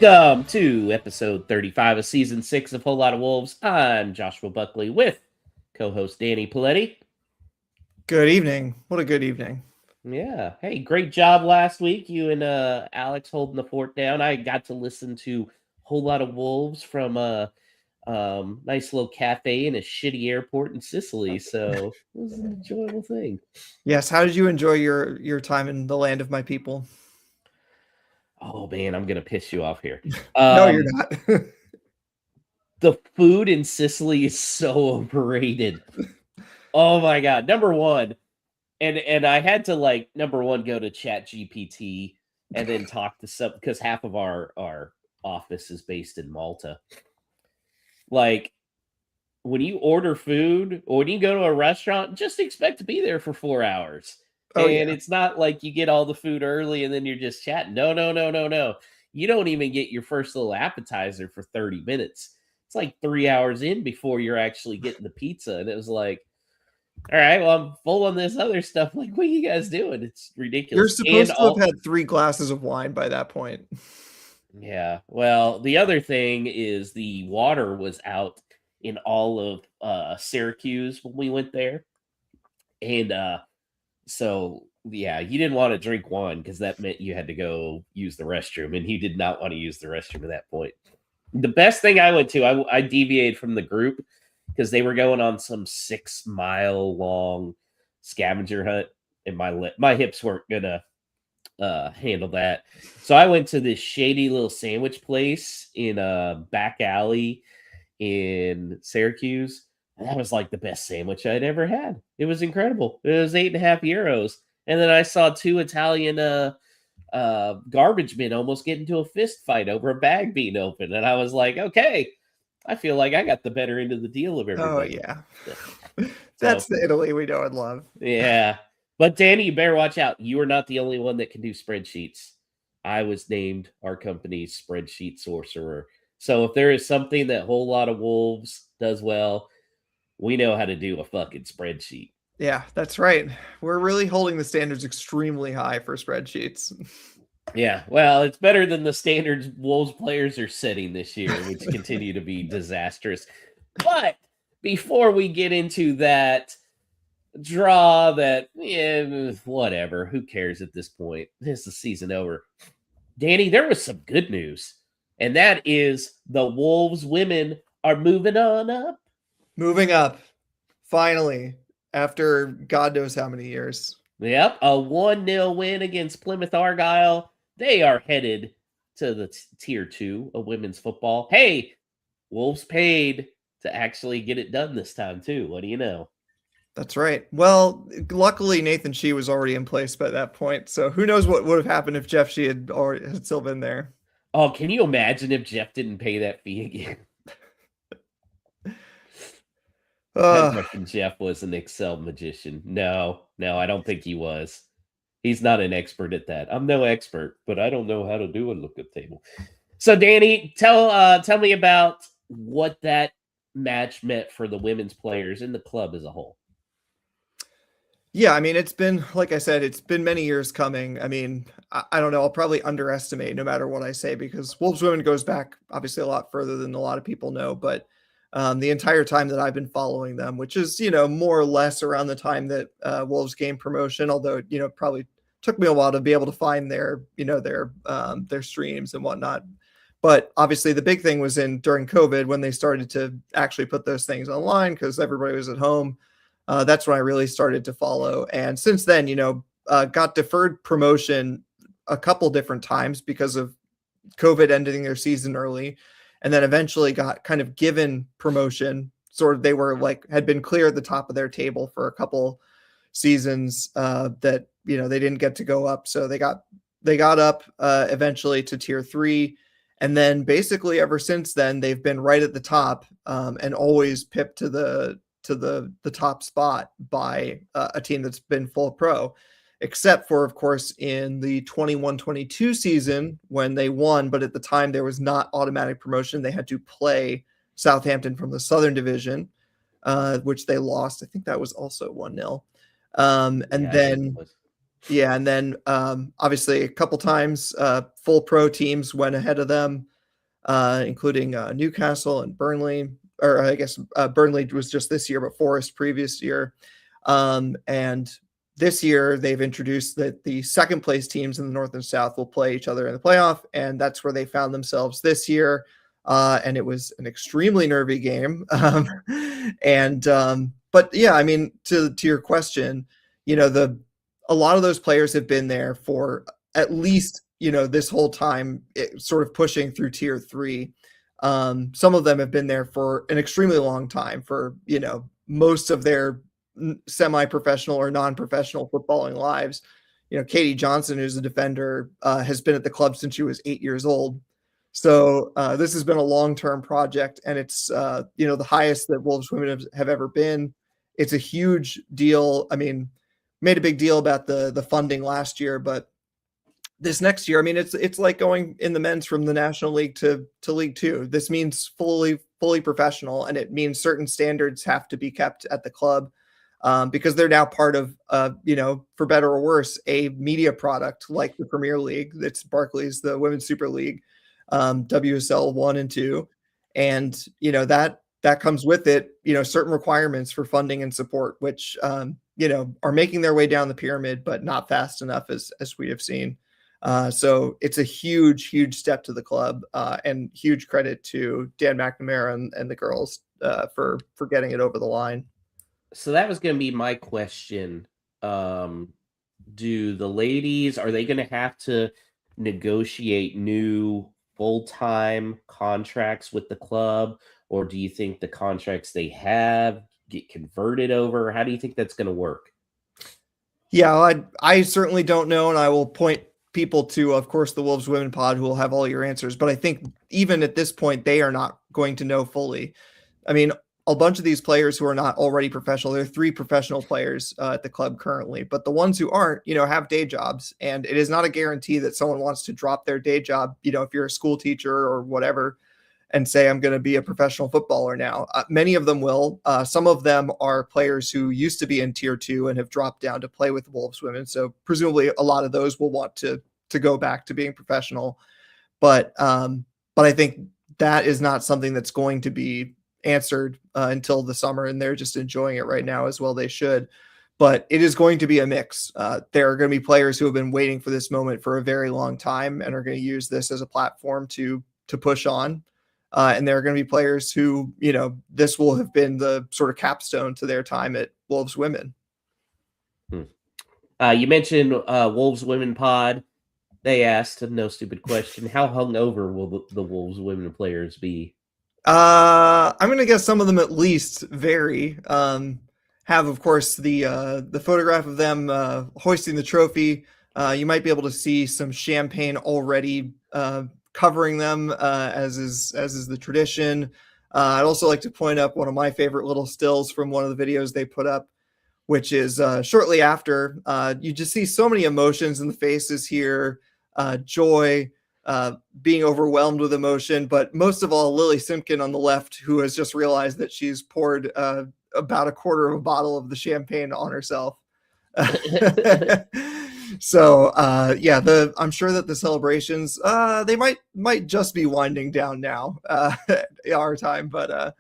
Welcome to episode 35 of season 6 of Whole Lot of Wolves. I'm Joshua Buckley with co-host Danny Paletti. Good evening. What a good evening. Yeah. Hey, great job last week. You and Alex holding the fort down. I got to listen to Whole Lot of Wolves from a nice little cafe in a shitty airport in Sicily. So it was an enjoyable thing. Yes. How did you enjoy your time in the land of my people? Oh man, I'm gonna piss you off here. No, you're not. The food in Sicily is so overrated. Oh my god. Number one, and I had to number one go to Chat GPT and then talk to some because half of our office is based in Malta. Like when you order food or when you go to a restaurant, just expect to be there for 4 hours. Oh, And yeah. it's not like you get all the food early and then you're just chatting. No. You don't even get your first little appetizer for 30 minutes. It's like 3 hours in before you're actually getting the pizza. And it was like, all right, well, I'm full on this other stuff. Like, what are you guys doing? It's ridiculous. You're supposed to have had 3 glasses of wine by that point. Yeah. Well, the other thing is the water was out in all of Syracuse when we went there. And so yeah, you didn't want to drink wine because that meant you had to go use the restroom, and he did not want to use the restroom at that point. The best thing I went to, I deviated from the group because they were going on some 6-mile long scavenger hunt, and my hips weren't gonna handle that. So I went to this shady little sandwich place in a back alley in Syracuse. And that was like the best sandwich I'd ever had. It was incredible. It was 8.50 euros. And then I saw 2 Italian garbage men almost get into a fist fight over a bag being open. And I was like, okay, I feel like I got the better end of the deal of everybody. Oh, yeah. That's the Italy we know and love. Yeah. But Danny, you better watch out. You are not the only one that can do spreadsheets. I was named our company's spreadsheet sorcerer. So if there is something that Whole Lot of Wolves does well, we know how to do a fucking spreadsheet. Yeah, that's right. We're really holding the standards extremely high for spreadsheets. Yeah, well, it's better than the standards Wolves players are setting this year, which continue to be disastrous. But before we get into that draw, whatever, who cares at this point? This is season over. Danny, there was some good news, and that is the Wolves women are moving on up. Moving up, finally, after God knows how many years. Yep, a 1-0 win against Plymouth Argyle. They are headed to the tier 2 of women's football. Hey, Wolves paid to actually get it done this time too. What do you know? That's right. Well, luckily Nathan Shee was already in place by that point, so who knows what would have happened if Jeff Shee had still been there. Oh, can you imagine if Jeff didn't pay that fee again? Jeff was an Excel magician. No, I don't think he was. He's not an expert at that. I'm no expert, but I don't know how to do a lookup table. So, Danny, tell me about what that match meant for the women's players and the club as a whole. Yeah, I mean, it's been, like I said, it's been many years coming. I mean, I don't know. I'll probably underestimate no matter what I say because Wolves women goes back obviously a lot further than a lot of people know, but the entire time that I've been following them, which is, more or less around the time that Wolves gained promotion, although, probably took me a while to be able to find their streams and whatnot. But obviously the big thing was during COVID when they started to actually put those things online because everybody was at home. That's when I really started to follow. And since then, got deferred promotion a couple different times because of COVID ending their season early. And then eventually got kind of given promotion. Sort of, they were had been clear at the top of their table for a couple seasons that, they didn't get to go up. So they got up eventually to tier 3. And then basically ever since then, they've been right at the top and always pipped to the top spot by a team that's been full pro. Except for, of course, in the 21-22 season when they won, but at the time there was not automatic promotion. They had to play Southampton from the Southern Division, which they lost. I think that was also 1-0. Yeah, and then obviously a couple times full pro teams went ahead of them, including Newcastle and Burnley. Or I guess Burnley was just this year, but Forest previous year. And this year they've introduced that the second place teams in the North and South will play each other in the playoff, and that's where they found themselves this year. And it was an extremely nervy game. But yeah, I mean, to your question, a lot of those players have been there for at least this whole time, sort of pushing through tier 3. Some of them have been there for an extremely long time, for most of their semi-professional or non-professional footballing lives. Katie Johnson, who's a defender, has been at the club since she was 8 years old. So this has been a long-term project, and it's the highest that Wolves women have ever been. It's a huge deal. I mean, made a big deal about the funding last year, but this next year, I mean, it's like going in the men's from the National League to League Two. This means fully professional, and it means certain standards have to be kept at the club, because they're now part of, for better or worse, a media product like the Premier League. That's Barclays, the Women's Super League, WSL 1 and 2, and that comes with it, certain requirements for funding and support, which are making their way down the pyramid, but not fast enough as we have seen. So it's a huge step to the club, and huge credit to Dan McNamara and the girls for getting it over the line. So that was going to be my question. Do the ladies, are they going to have to negotiate new full-time contracts with the club, or do you think the contracts they have get converted over? How do you think that's going to work? Yeah, I certainly don't know, and I will point people to, of course, the Wolves Women Pod, who will have all your answers. But I think even at this point, they are not going to know fully. I mean, a bunch of these players who are not already professional, there are 3 professional players at the club currently, but the ones who aren't, have day jobs, and it is not a guarantee that someone wants to drop their day job, if you're a school teacher or whatever, and say, I'm going to be a professional footballer now. Many of them will. Some of them are players who used to be in tier 2 and have dropped down to play with Wolves women. So presumably a lot of those will want to go back to being professional. But I think that is not something that's going to be answered until the summer, and they're just enjoying it right now, as well they should. But it is going to be a mix. There are going to be players who have been waiting for this moment for a very long time and are going to use this as a platform to push on. And there are going to be players who, this will have been the sort of capstone to their time at Wolves Women. You mentioned Wolves Women Pod. They asked a no stupid question: how hungover will the Wolves Women players be? I'm going to guess some of them at least vary. Have, of course, the photograph of them hoisting the trophy. You might be able to see some champagne already covering them, as is the tradition. I'd also like to point up one of my favorite little stills from one of the videos they put up, which is shortly after. You just see so many emotions in the faces here, joy, being overwhelmed with emotion, but most of all, Lily Simpkin on the left, who has just realized that she's poured about a quarter of a bottle of the champagne on herself. So I'm sure that the celebrations they might just be winding down now our time, but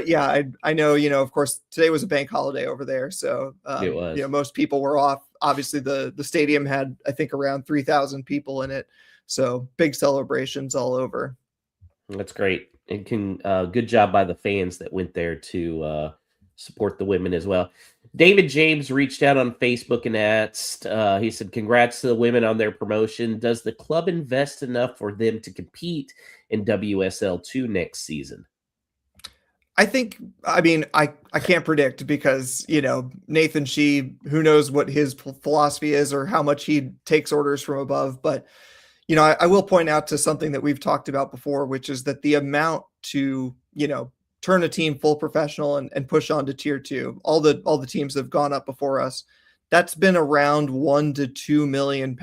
yeah, I know, of course today was a bank holiday over there, so It was. most people were off. Obviously the stadium had, I think, around 3,000 people in it, so big celebrations all over. That's great. And good job by the fans that went there to support the women as well. David James reached out on Facebook and asked, he said, congrats to the women on their promotion. Does the club invest enough for them to compete in WSL 2 next season? I can't predict, because, Nathan Shee, who knows what his philosophy is or how much he takes orders from above. But, I will point out to something that we've talked about before, which is that the amount to, turn a team full professional and push on to tier 2, all the teams that have gone up before us, that's been around £1 to £2 million.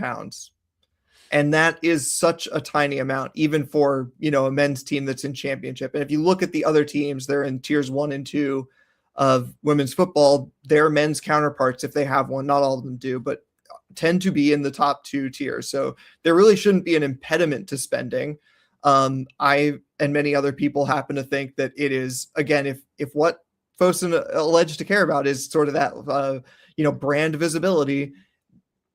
And that is such a tiny amount, even for, a men's team that's in championship. And if you look at the other teams, they're in tiers 1 and 2 of women's football, their men's counterparts, if they have one, not all of them do, but tend to be in the top 2 tiers. So there really shouldn't be an impediment to spending. I and many other people happen to think that it is, again, if what Fosun alleged to care about is sort of that, brand visibility,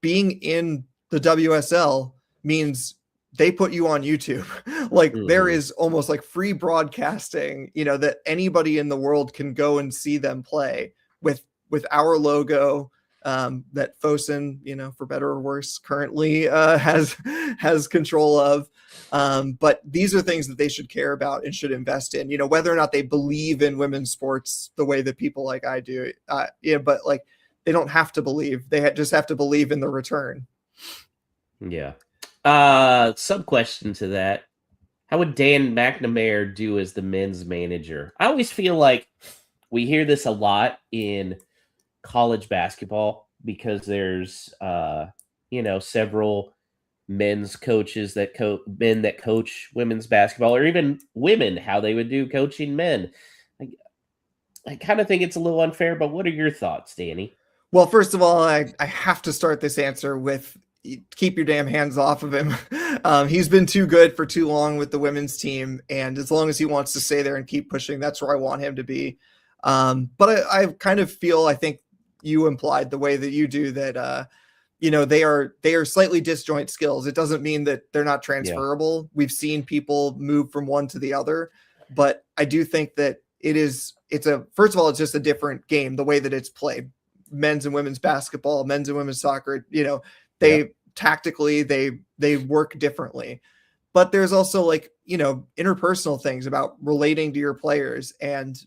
being in the WSL means they put you on YouTube. Like there is almost like free broadcasting, that anybody in the world can go and see them play with our logo, that Fosun, for better or worse, currently has control of. But these are things that they should care about and should invest in, whether or not they believe in women's sports the way that people like I do. But like, they don't have to believe. They just have to believe in the return. Yeah. Sub question to that. How would Dan McNamara do as the men's manager? I always feel like we hear this a lot in college basketball because there's, several men's coaches that coach women's basketball, or even women, how they would do coaching men. I kind of think it's a little unfair, but what are your thoughts, Danny? Well, first of all, I have to start this answer with keep your damn hands off of him. He's been too good for too long with the women's team. And as long as he wants to stay there and keep pushing, that's where I want him to be. But I kind of feel, I think you implied the way that you do that, they are slightly disjoint skills. It doesn't mean that they're not transferable. Yeah. We've seen people move from one to the other, but I do think that first of all, it's just a different game, the way that it's played. Men's and women's basketball, men's and women's soccer, tactically, they work differently. But there's also interpersonal things about relating to your players. And,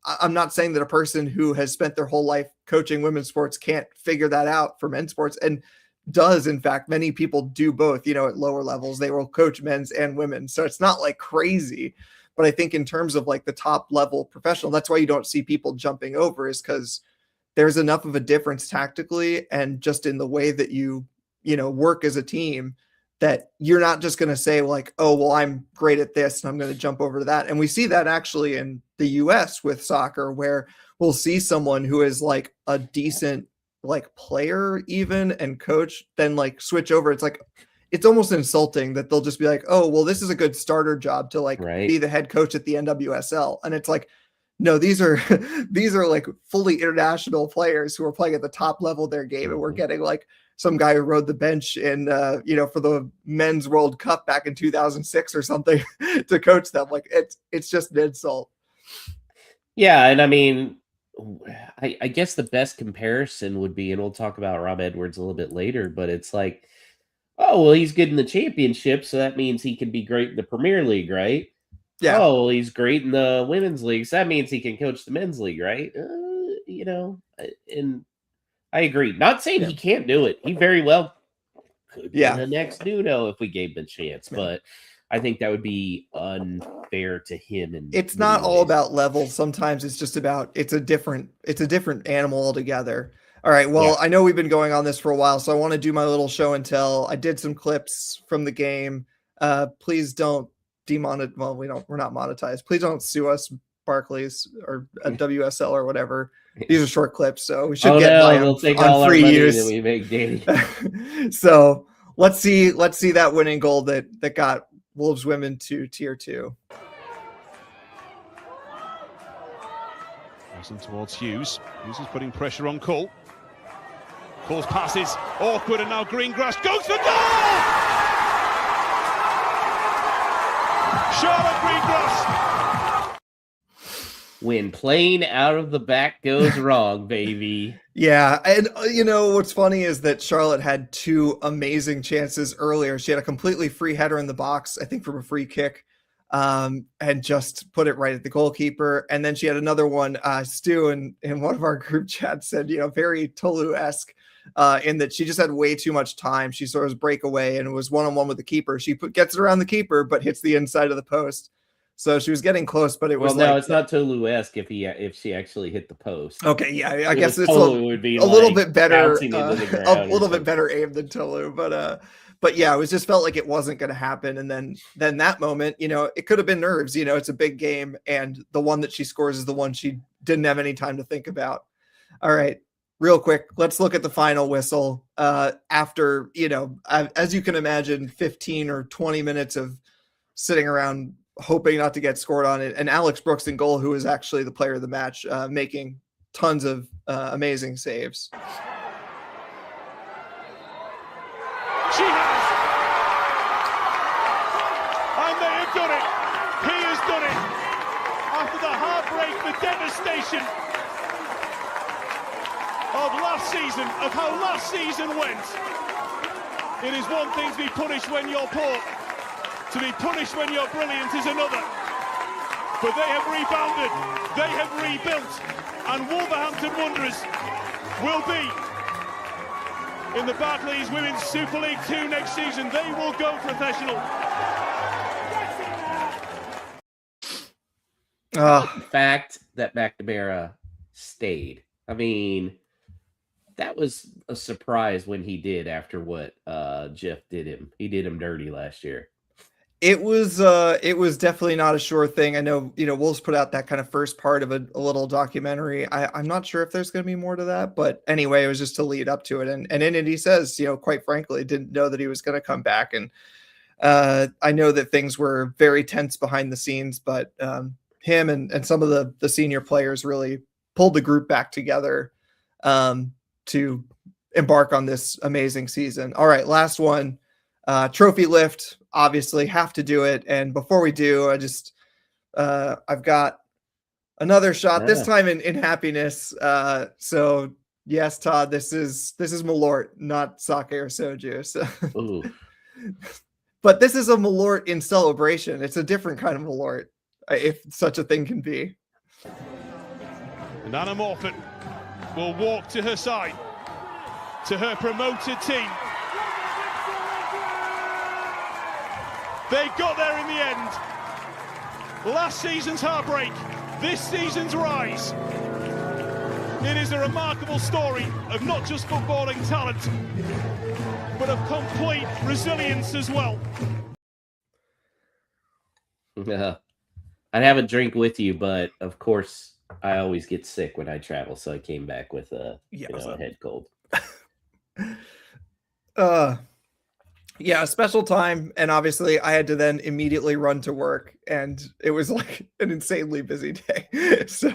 I'm not saying that a person who has spent their whole life coaching women's sports can't figure that out for men's sports, and does. In fact, many people do both, at lower levels, they will coach men's and women's. So it's not like crazy. But I think in terms of like the top level professional, that's why you don't see people jumping over, is because there's enough of a difference tactically and just in the way that you work as a team, that you're not just going to say like, oh, well, I'm great at this and I'm going to jump over to that. And we see that actually in the US with soccer, where we'll see someone who is like a decent like player even and coach, then like switch over. It's like, it's almost insulting that they'll just be like, oh, well, this is a good starter job to like be the head coach at the NWSL. And it's like, no, these are like fully international players who are playing at the top level of their game. And we're getting like some guy who rode the bench in, for the men's World Cup back in 2006 or something to coach them. Like it's just an insult. Yeah. And I mean, I guess the best comparison would be, and we'll talk about Rob Edwards a little bit later, but it's like, oh, well, he's good in the championship, so that means he can be great in the Premier League, right? Yeah. Oh, well, he's great in the women's league, so that means he can coach the men's league, right? And I agree. Not saying he can't do it. He very well could be the next Nuno if we gave him a chance, but I think that would be unfair to him. And it's not all about level. Sometimes it's just about it's a different animal altogether. All right. Well, I know we've been going on this for a while, so I want to do my little show and tell. I did some clips from the game. Please don't demonetize. Well, we're not monetized. Please don't sue us, Barclays or WSL or whatever. These are short clips, so we should get by we'll take all free our use that we make, Danny. So let's see that winning goal that got Wolves women to tier 2. Passing towards Hughes. Hughes is putting pressure on Cole. Cole's passes awkward, and now Greengrass goes for goal! Charlotte Greengrass. When playing out of the back goes wrong, baby. Yeah, and what's funny is that Charlotte had 2 amazing chances earlier. She had a completely free header in the box, I think from a free kick, and just put it right at the goalkeeper. And then she had another one. Stu in one of our group chats said, very Tolu-esque, in that she just had way too much time. She sort of break away and it was one-on-one with the keeper. She gets it around the keeper, but hits the inside of the post. So she was getting close, but it was it's not Tolu-esque if she actually hit the post. Okay, yeah, I guess it's would be a little bit better, a little bit better aim than Tolu, but yeah, it was just felt like it wasn't going to happen. And then that moment, it could have been nerves. It's a big game, and the one that she scores is the one she didn't have any time to think about. All right, real quick, let's look at the final whistle. After, as you can imagine, 15 or 20 minutes of sitting around hoping not to get scored on it, and Alex Brooks in goal, who is actually the player of the match, making tons of amazing saves. She has. And they have done it. He has done it. After the heartbreak, the devastation of last season, of how last season went. It is one thing to be punished when you're poor. To be punished when you're brilliant is another. But they have rebounded. They have rebuilt. And Wolverhampton Wanderers will be in the Barclays Women's Super League 2 next season. They will go professional. The fact that McNamara stayed. I mean, that was a surprise when he did after what Jeff did him. He did him dirty last year. It was definitely not a sure thing. I know, Wolves put out that kind of first part of a little documentary. I'm not sure if there's going to be more to that, but anyway, it was just to lead up to it. And in it, he says, quite frankly, didn't know that he was going to come back. And I know that things were very tense behind the scenes, but him and some of the senior players really pulled the group back together to embark on this amazing season. All right, last one, trophy lift. Obviously have to do it. And before we do, I've got another shot, this time in happiness. So yes, Todd, this is Malort, not sake or soju. So. Ooh. But this is a Malort in celebration. It's a different kind of Malort, if such a thing can be. And Anna Morford will walk to her side, to her promoted team. They got there in the end. Last season's heartbreak, this season's rise. It is a remarkable story of not just footballing talent, but of complete resilience as well. Yeah. I'd have a drink with you, but of course I always get sick when I travel, so I came back with a head cold. Yeah, special time, and obviously I had to then immediately run to work, and it was like an insanely busy day. So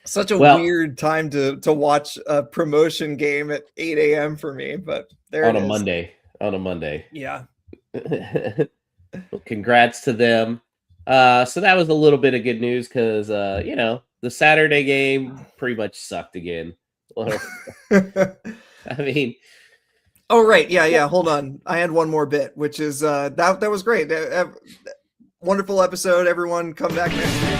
such a weird time to watch a promotion game at 8 a.m. for me, but there it is. On a Monday. Yeah. Well, congrats to them. So that was a little bit of good news because, the Saturday game pretty much sucked again. I mean... Oh, right. Yeah. Hold on. I had one more bit, which is that was great. Wonderful episode. Everyone come back next week.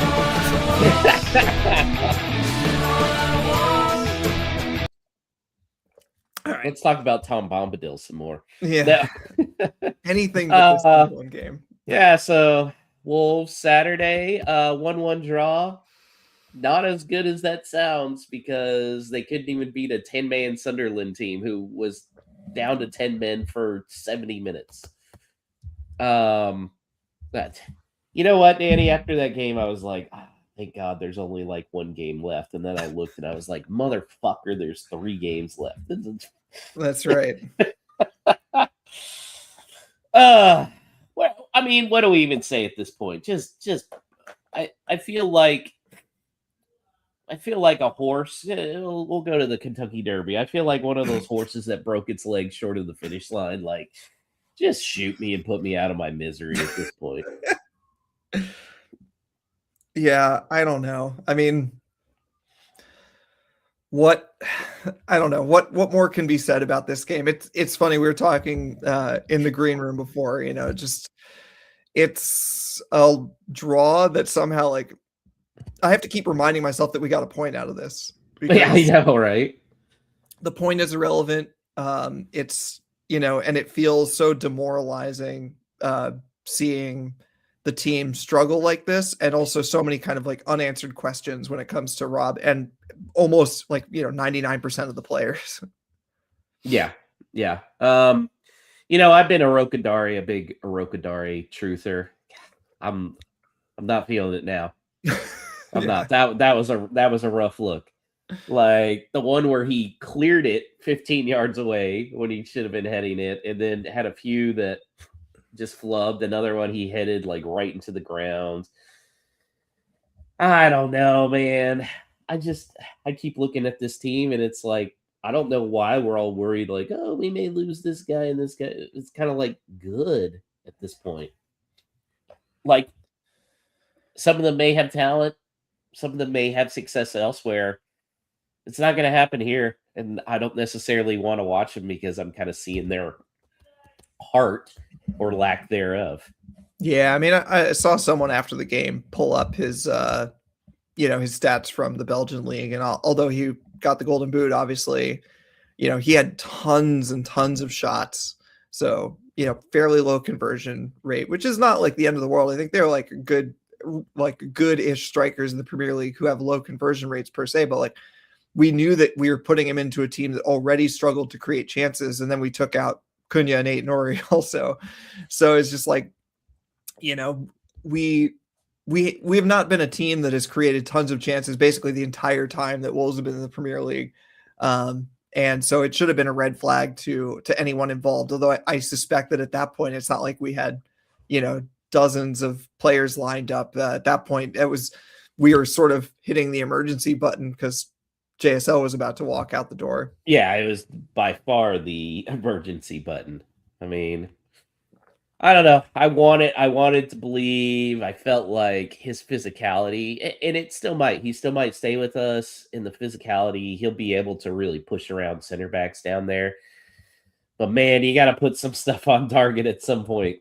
All right. Let's talk about Tom Bombadil some more. Yeah. Anything but this one game. Yeah, so Wolves Saturday, 1-1 draw. Not as good as that sounds because they couldn't even beat a 10-man Sunderland team who was down to 10 men for 70 minutes. But you know what, Danny? After that game, I was like, thank God there's only like one game left. And then I looked and I was like, motherfucker, there's 3 games left. That's right. Well, I mean, what do we even say at this point? I feel like a horse. We'll go to the Kentucky Derby. I feel like one of those horses that broke its leg short of the finish line. Like, just shoot me and put me out of my misery at this point. Yeah, I don't know. I mean, I don't know what more can be said about this game. It's funny. We were talking in the green room before, it's a draw that somehow, like, I have to keep reminding myself that we got a point out of this. Yeah, I know, right? The point is irrelevant. It's, and it feels so demoralizing seeing the team struggle like this, and also so many kind of like unanswered questions when it comes to Rob and almost like 99% of the players. Yeah. I've been a big Arokadari truther. I'm not feeling it now. I'm not. That was a rough look. Like the one where he cleared it 15 yards away when he should have been heading it, and then had a few that just flubbed. Another one he headed like right into the ground. I don't know, man. I keep looking at this team, and it's like I don't know why we're all worried. Like, oh, we may lose this guy and this guy. It's kind of like good at this point. Like some of them may have talent, some of them may have success elsewhere. It's not going to happen here, and I don't necessarily want to watch them because I'm kind of seeing their heart or lack thereof. Yeah, I mean, I saw someone after the game pull up his, his stats from the Belgian league, and although he got the Golden Boot, obviously, he had tons and tons of shots. So, fairly low conversion rate, which is not like the end of the world. I think they're like good-ish strikers in the Premier League who have low conversion rates per se, but like we knew that we were putting him into a team that already struggled to create chances, and then we took out Cunha and Aït-Nouri also. So it's just like, we have not been a team that has created tons of chances basically the entire time that Wolves have been in the Premier League. And so it should have been a red flag to anyone involved. Although I suspect that at that point, it's not like we had, dozens of players lined up. At that point, we were sort of hitting the emergency button because JSL was about to walk out the door. Yeah, it was by far the emergency button. I mean, I don't know. I wanted to believe. I felt like his physicality, and he still might stay with us in the physicality. He'll be able to really push around center backs down there. But man, you got to put some stuff on target at some point.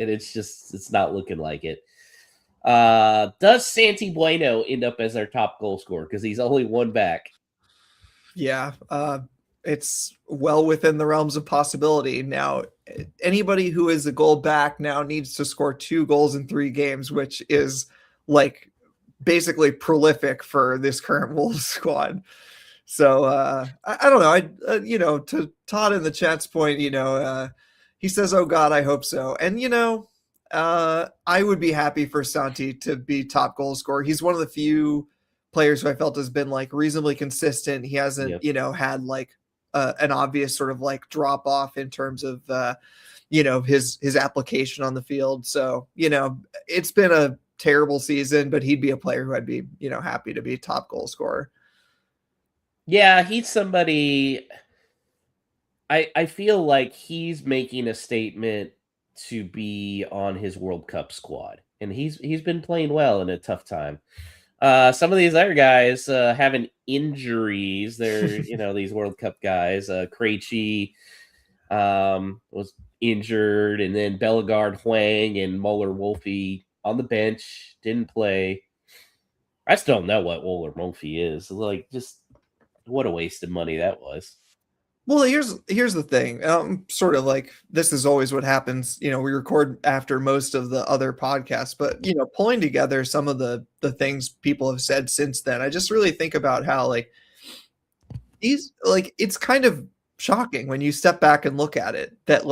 And it's not looking like it. Does Santi Bueno end up as our top goal scorer? Because he's only one back. Yeah, it's well within the realms of possibility. Now, anybody who is a goal back now needs to score 2 goals in 3 games, which is like basically prolific for this current Wolves squad. So I don't know. To Todd in the chat's point, he says, "Oh God, I hope so." And I would be happy for Santi to be top goal scorer. He's one of the few players who I felt has been like reasonably consistent. He hasn't, had like an obvious sort of like drop off in terms of, his application on the field. So, it's been a terrible season, but he'd be a player who I'd be, happy to be top goal scorer. Yeah, he's somebody. I feel like he's making a statement to be on his World Cup squad, and he's been playing well in a tough time. Some of these other guys having injuries. They're these World Cup guys. Krejci was injured, and then Bellegarde, Hwang, and Muller-Wolfe on the bench didn't play. I still don't know what Muller-Wolfe is. Like, just what a waste of money that was. Well, here's the thing. Sort of like this is always what happens. We record after most of the other podcasts, but pulling together some of the things people have said since then, I just really think about how it's kind of shocking when you step back and look at it that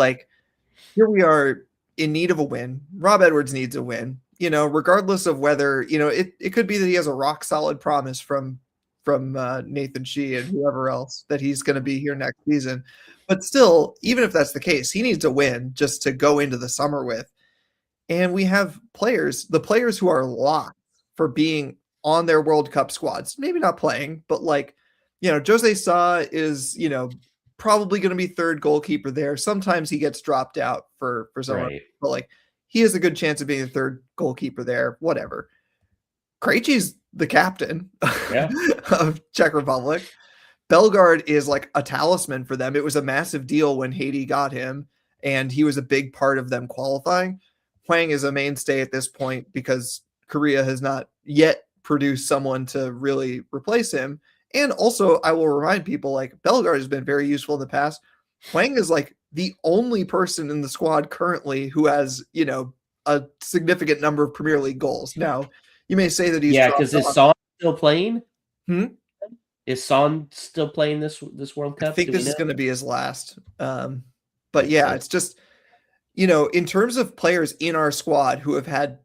here we are in need of a win. Rob Edwards needs a win. Regardless of whether it could be that he has a rock solid promise from Nathan Shee and whoever else that he's going to be here next season. But still, even if that's the case, he needs a win just to go into the summer with. And we have the players who are locked for being on their World Cup squads, maybe not playing, but Jose Sa is, probably going to be third goalkeeper there. Sometimes he gets dropped out for someone, right. But he has a good chance of being the third goalkeeper there, whatever. Krejci's the captain of Czech Republic. Bellegarde is like a talisman for them. It was a massive deal when Haiti got him, and he was a big part of them qualifying. Hwang is a mainstay at this point because Korea has not yet produced someone to really replace him. And also, I will remind people, Bellegarde has been very useful in the past. Hwang is the only person in the squad currently who has, a significant number of Premier League goals. Now, you may say that he's because is Son still playing? Is Son still playing this World Cup? I think this is going to be his last. But yeah, it's just in terms of players in our squad who have had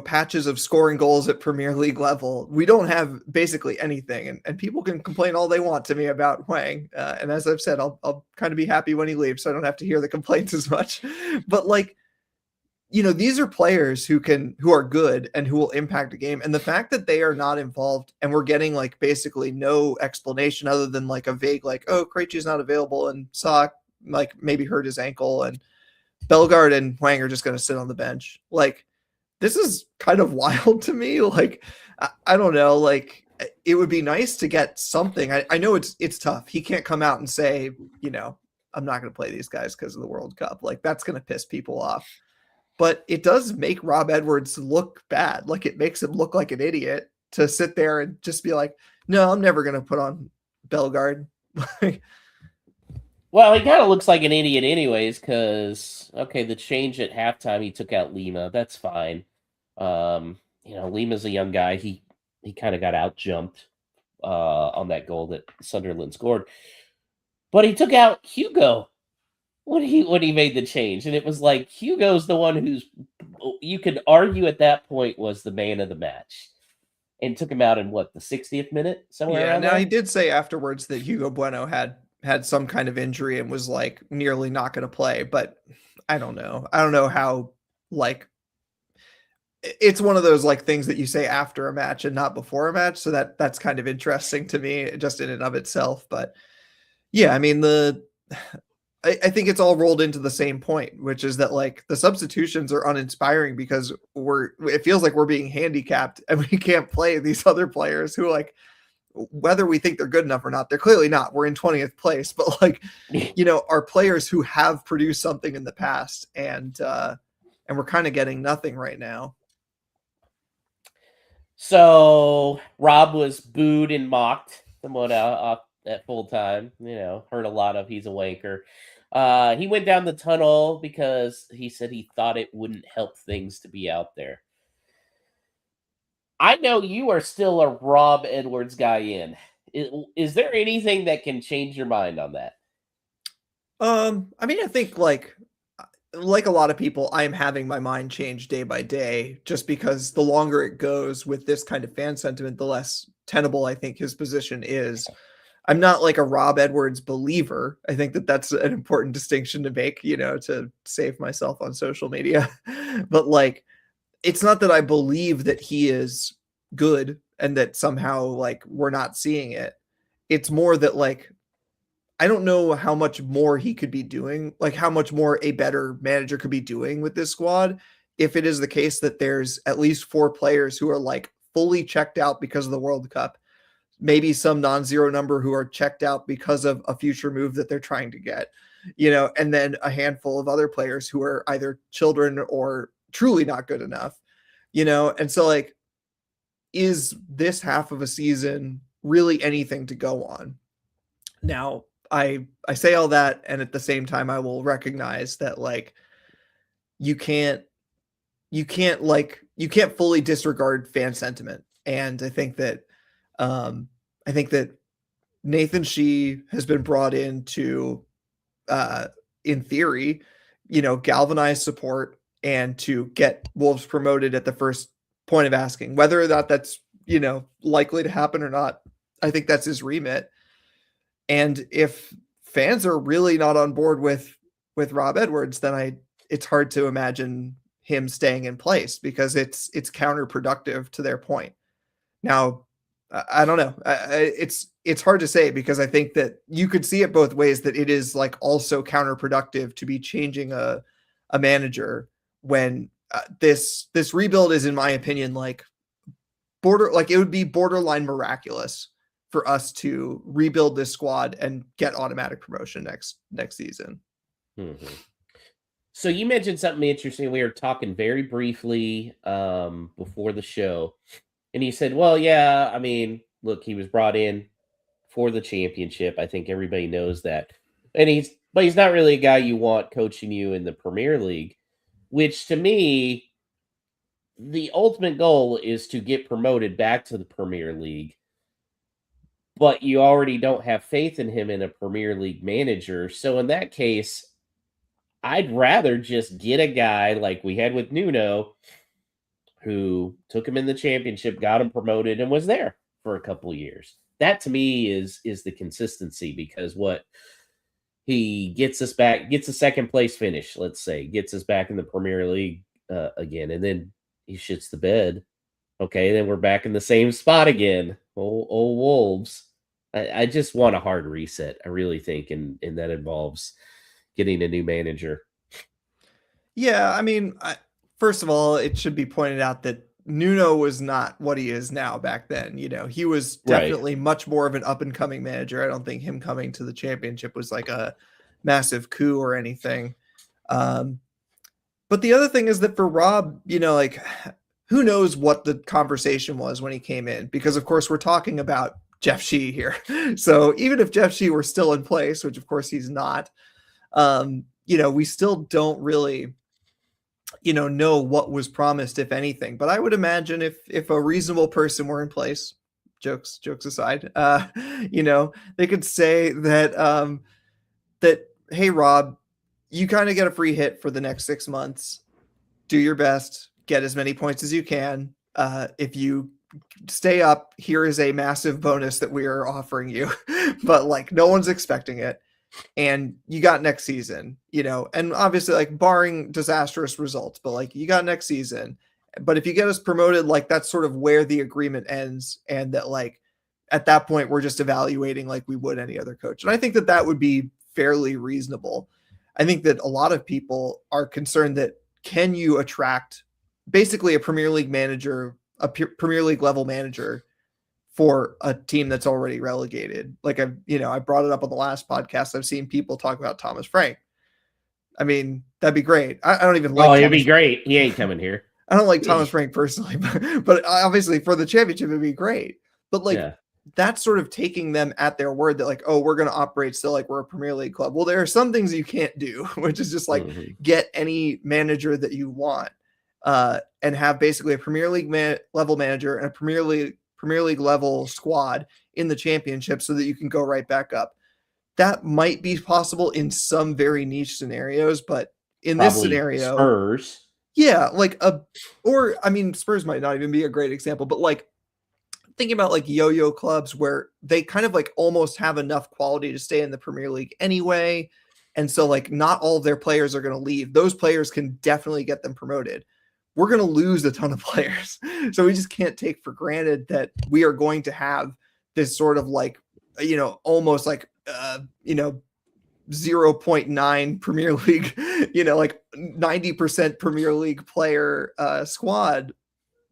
patches of scoring goals at Premier League level. We don't have basically anything, and people can complain all they want to me about Wang. And as I've said, I'll kind of be happy when he leaves, so I don't have to hear the complaints as much. But like, these are players who are good and who will impact the game. And the fact that they are not involved and we're getting like basically no explanation other than like a vague, like, oh, Krejci's not available and Sock like maybe hurt his ankle and Bellegarde and Wang are just going to sit on the bench. Like, this is kind of wild to me. Like, I don't know. Like, it would be nice to get something. I know it's tough. He can't come out and say, I'm not going to play these guys because of the World Cup. Like, that's going to piss people off. But it does make Rob Edwards look bad. Like, it makes him look like an idiot to sit there and just be like, no, I'm never going to put on Bellegarde. Well, he kind of looks like an idiot anyways, because, okay, the change at halftime, he took out Lima. That's fine. Lima's a young guy. He kind of got out-jumped on that goal that Sunderland scored. But he took out Hugo when he made the change. And it was like, Hugo's the one who's, you could argue at that point, was the man of the match. And took him out in, the 60th minute? Somewhere around there? He did say afterwards that Hugo Bueno had some kind of injury and was like nearly not going to play, but I don't know. I don't know how, like, it's one of those like things that you say after a match and not before a match. So that's kind of interesting to me just in and of itself. But yeah, I mean, I think it's all rolled into the same point, which is that like the substitutions are uninspiring because it feels like we're being handicapped and we can't play these other players who, like, whether we think they're good enough or not, they're clearly not. We're in 20th place, but like, are players who have produced something in the past, and we're kind of getting nothing right now. So Rob was booed and mocked somewhat out at full time. Heard a lot of he's a wanker. He went down the tunnel because he said he thought it wouldn't help things to be out there. I know you are still a Rob Edwards guy in. Is there anything that can change your mind on that? I mean, I think like a lot of people, I am having my mind change day by day, just because the longer it goes with this kind of fan sentiment, the less tenable I think his position is. I'm not like a Rob Edwards believer. I think that that's an important distinction to make, to save myself on social media. But like, it's not that I believe that he is good and that somehow like we're not seeing it. It's more that like, I don't know how much more he could be doing, like how much more a better manager could be doing with this squad. If it is the case that there's at least 4 players who are like fully checked out because of the World Cup, maybe some non-zero number who are checked out because of a future move that they're trying to get, and then a handful of other players who are either children or truly not good enough, and so like, is this half of a season really anything to go on? Now, I say all that, and at the same time, I will recognize that like you can't fully disregard fan sentiment, and I think that Nathan Shee has been brought in to, in theory, galvanize support and to get Wolves promoted at the first point of asking. Whether or not that's, likely to happen or not, I think that's his remit. And if fans are really not on board with Rob Edwards, then it's hard to imagine him staying in place because it's counterproductive to their point. Now, I don't know. It's hard to say because I think that you could see it both ways, that it is like also counterproductive to be changing a manager when this rebuild is, in my opinion, like it would be borderline miraculous for us to rebuild this squad and get automatic promotion next season. Mm-hmm. So you mentioned something interesting. We were talking very briefly before the show, and he said, well, yeah, I mean, look, he was brought in for the championship. I think everybody knows that. But he's not really a guy you want coaching you in the Premier League, which to me, the ultimate goal is to get promoted back to the Premier League. But you already don't have faith in him in a Premier League manager. So in that case, I'd rather just get a guy like we had with Nuno, who took him in the championship, got him promoted, and was there for a couple years. That to me is the consistency, because what he gets us back, gets a second place finish, let's say, gets us back in the Premier League again, and then he shits the bed. Okay, then we're back in the same spot again. Old Wolves. I just want a hard reset. I really think, and that involves getting a new manager. Yeah, I mean, first of all, it should be pointed out that Nuno was not what he is now back then. He was definitely much more of an up and coming manager. I don't think him coming to the championship was like a massive coup or anything. But the other thing is that for Rob, like, who knows what the conversation was when he came in? Because of course we're talking about Jeff Shee here. So even if Jeff Shee were still in place, which of course he's not, we still don't really, know what was promised, if anything. But I would imagine if a reasonable person were in place, jokes aside, they could say that, hey, Rob, you kind of get a free hit for the next 6 months. Do your best. Get as many points as you can. If you stay up, here is a massive bonus that we are offering you, but like no one's expecting it. And you got next season, and obviously like barring disastrous results, but like you got next season. But if you get us promoted, like that's sort of where the agreement ends. And that like, at that point, we're just evaluating like we would any other coach. And I think that would be fairly reasonable. I think that a lot of people are concerned that can you attract basically a Premier League manager, a Premier League level manager for a team that's already relegated? Like I brought it up on the last podcast. I've seen people talk about Thomas Frank. I mean, that'd be great. I don't even like. Oh, it'd be great. He ain't coming here. I don't like Thomas Frank personally, but obviously for the championship, it'd be great. But like, that's sort of taking them at their word that like, oh, we're going to operate still like we're a Premier League club. Well, there are some things you can't do, which is just like get any manager that you want and have basically a Premier League level manager and a Premier League level squad in the championship so that you can go right back up. That might be possible in some very niche scenarios, but in this scenario, Spurs. Yeah, like Spurs might not even be a great example, but like thinking about like yo-yo clubs where they kind of like almost have enough quality to stay in the Premier League anyway. And so like not all of their players are going to leave. Those players can definitely get them promoted. We're going to lose a ton of players. So we just can't take for granted that we are going to have this sort of like, almost like, 0.9 Premier League, like 90% Premier League player squad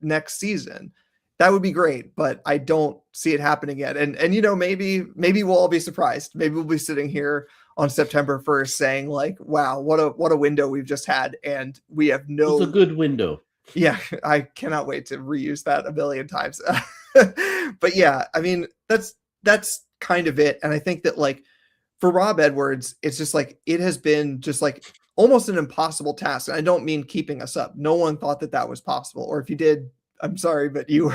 next season. That would be great, but I don't see it happening yet. And maybe we'll all be surprised. Maybe we'll be sitting here on September 1st saying like, wow, what a window we've just had. And we have no. It's a good window. Yeah, I cannot wait to reuse that a billion times. But yeah, I mean, that's kind of it. And I think that like for Rob Edwards, it's just like, it has been just like almost an impossible task. And I don't mean keeping us up. No one thought that was possible. Or if you did, I'm sorry, but you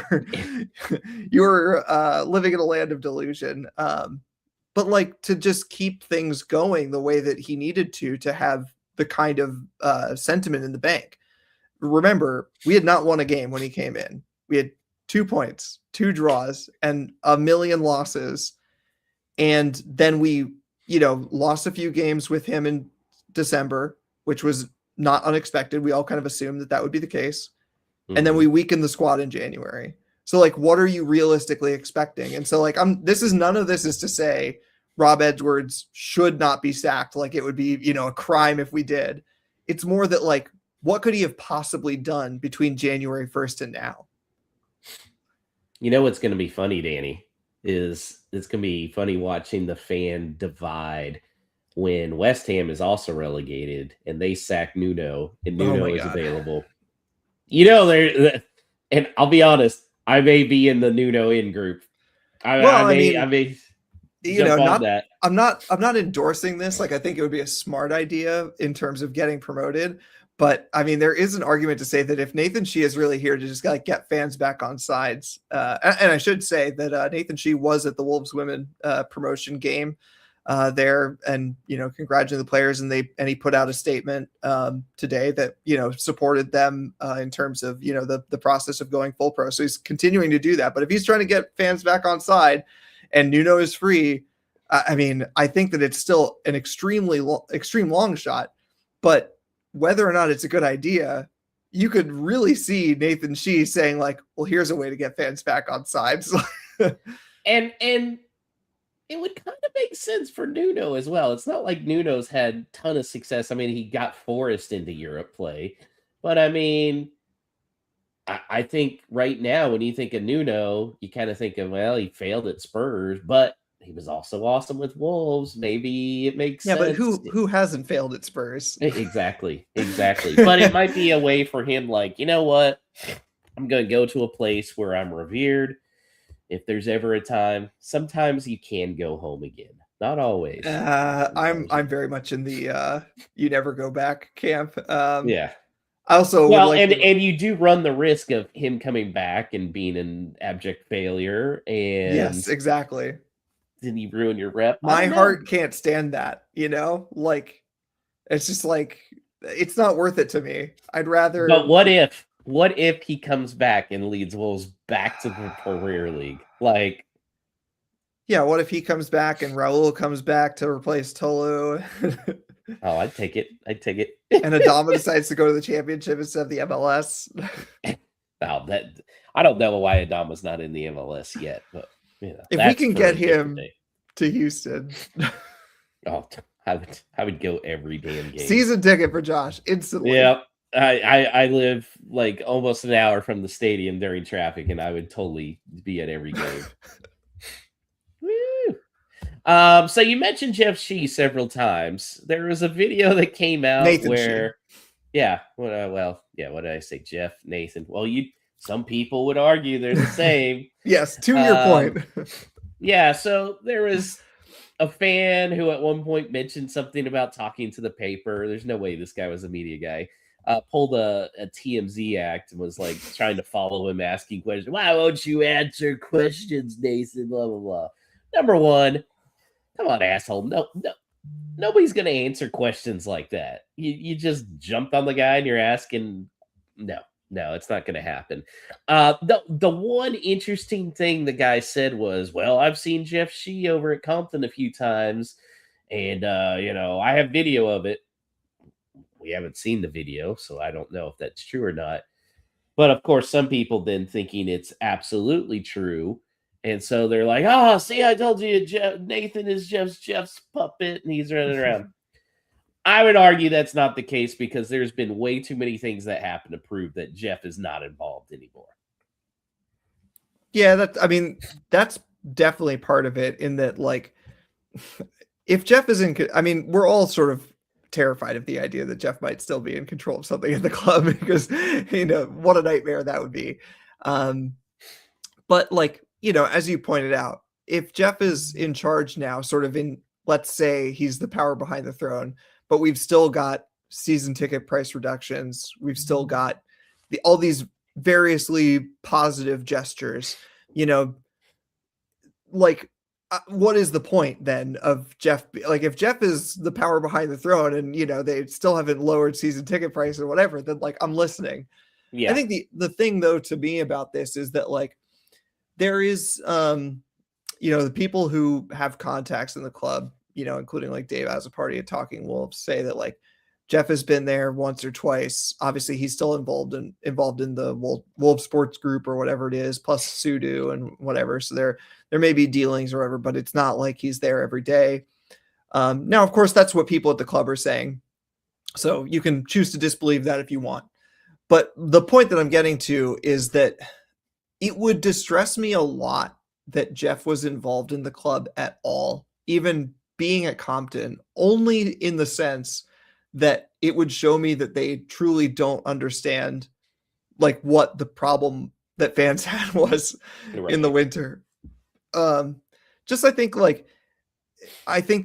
were living in a land of delusion. But like to just keep things going the way that he needed to have the kind of sentiment in the bank. Remember, we had not won a game when he came in. We had 2 points, 2 draws, and 1 million losses. And then we, lost a few games with him in December, which was not unexpected. We all kind of assumed that would be the case. And then we weakened the squad in January. So like, what are you realistically expecting? And so like, none of this is to say Rob Edwards should not be sacked. Like it would be, a crime if we did. It's more that like, what could he have possibly done between January 1st and now? What's going to be funny, Danny, is it's going to be funny watching the fan divide when West Ham is also relegated and they sack Nuno and Nuno is available. And I'll be honest, I may be in the Nuno in group. I may jump on that. I'm not endorsing this. Like, I think it would be a smart idea in terms of getting promoted. But I mean, there is an argument to say that if Nathan Shee is really here to just like get fans back on sides, and I should say that Nathan Shee was at the Wolves women promotion game there, and congratulating the players, and he put out a statement today that supported them in terms of the process of going full pro. So he's continuing to do that. But if he's trying to get fans back on side, and Nuno is free, I mean, I think that it's still an extreme long shot. But whether or not it's a good idea, you could really see Nathan Shee saying like, "Well, here's a way to get fans back on sides." and it would kind of make sense for Nuno as well. It's not like Nuno's had a ton of success. I mean, he got Forest into Europe play. But, I mean, I think right now when you think of Nuno, you kind of think of, well, he failed at Spurs, but he was also awesome with Wolves. Maybe it makes sense. Yeah, but who hasn't failed at Spurs? Exactly. But it might be a way for him, like, you know what? I'm going to go to a place where I'm revered. If there's ever a time, sometimes you can go home again. Not always. I'm very much in the you never go back camp. Yeah. I also and you do run the risk of him coming back and being an abject failure. And yes, exactly. Did he ruin your rep? My heart can't stand that. Like it's just like it's not worth it to me. I'd rather. But what if he comes back and leads Wolves back to the Premier League? Like, yeah, what if he comes back and Raul comes back to replace Tolu? Oh, I'd take it. And Adama decides to go to the championship instead of the MLS. Wow, I don't know why Adama's not in the MLS yet, but if we can get him to Houston, oh, I would go every damn game. Season ticket for Josh instantly. Yeah. I live like almost an hour from the stadium during traffic, and I would totally be at every game. Woo! So you mentioned Jeff Shee several times. There was a video that came out Nathan where, Shee. what did I say? Jeff, Nathan. Well, some people would argue they're the same. Yes, to your point. Yeah, so there was a fan who at one point mentioned something about talking to the paper. There's no way this guy was a media guy. Pulled a TMZ act and was like trying to follow him, asking questions. Why won't you answer questions, Nathan? Blah, blah, blah. Number one, come on, asshole. No, nobody's going to answer questions like that. You just jumped on the guy and you're asking. No, it's not going to happen. The one interesting thing the guy said was, well, I've seen Jeff Shee over at Compton a few times, and, I have video of it. We haven't seen the video, so I don't know if that's true or not. But, of course, some people then thinking it's absolutely true. And so they're like, oh, see, I told you Nathan is Jeff's puppet, and he's running around. I would argue that's not the case because there's been way too many things that happen to prove that Jeff is not involved anymore. Yeah, that's definitely part of it, in that, like, if Jeff is we're all sort of terrified of the idea that Jeff might still be in control of something in the club, because what a nightmare that would be. But like, as you pointed out, if Jeff is in charge now, sort of let's say he's the power behind the throne, but we've still got season ticket price reductions. We've still got all these variously positive gestures, like, what is the point then of Jeff? Like, if Jeff is the power behind the throne and, they still haven't lowered season ticket price or whatever, then like, I'm listening. Yeah. I think the thing though, to me about this is that like, there is, the people who have contacts in the club, including like Dave Azzopardi at Talking Wolves, say that like Jeff has been there once or twice. Obviously he's still involved in the Wolves sports group or whatever it is, plus Sudo and whatever. So there may be dealings or whatever, but it's not like he's there every day. Now, of course, that's what people at the club are saying. So you can choose to disbelieve that if you want. But the point that I'm getting to is that it would distress me a lot that Jeff was involved in the club at all, even being at Compton, only in the sense that it would show me that they truly don't understand like what the problem that fans had was in the winter. I think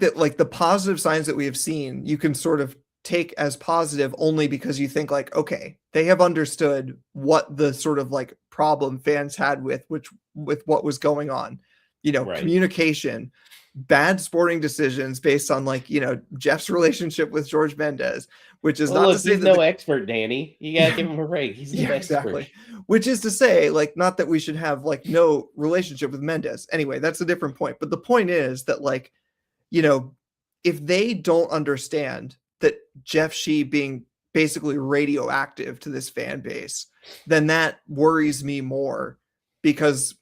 that like the positive signs that we have seen, you can sort of take as positive only because you think like, okay, they have understood what the sort of like problem fans had with what was going on. Right. communication, bad sporting decisions based on like, Jeff's relationship with George Mendes, which is Well, not to look, say he's that no expert, Danny. You gotta give him a break. He's no expert. exactly. Which is to say, like, not that we should have like no relationship with Mendes. Anyway, that's a different point. But the point is that, like, if they don't understand that Jeff Shee being basically radioactive to this fan base, then that worries me more, because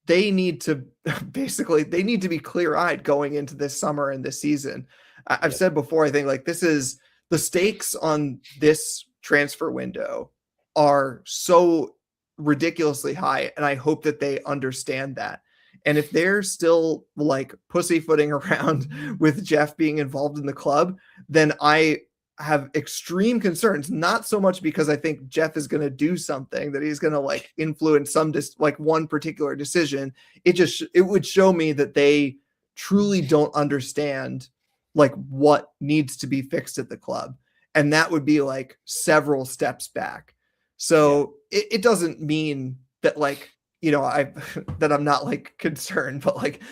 they need to they need to be clear-eyed going into this summer and this season. I've said before, I think like this is the stakes on this transfer window are so ridiculously high, and I hope that they understand that. And if they're still like pussyfooting around with Jeff being involved in the club, then I have extreme concerns, not so much because I think Jeff is going to do something that he's going to like influence like one particular decision. It would show me that they truly don't understand like what needs to be fixed at the club. And that would be like several steps back. So it doesn't mean that like, that I'm not like concerned, but like,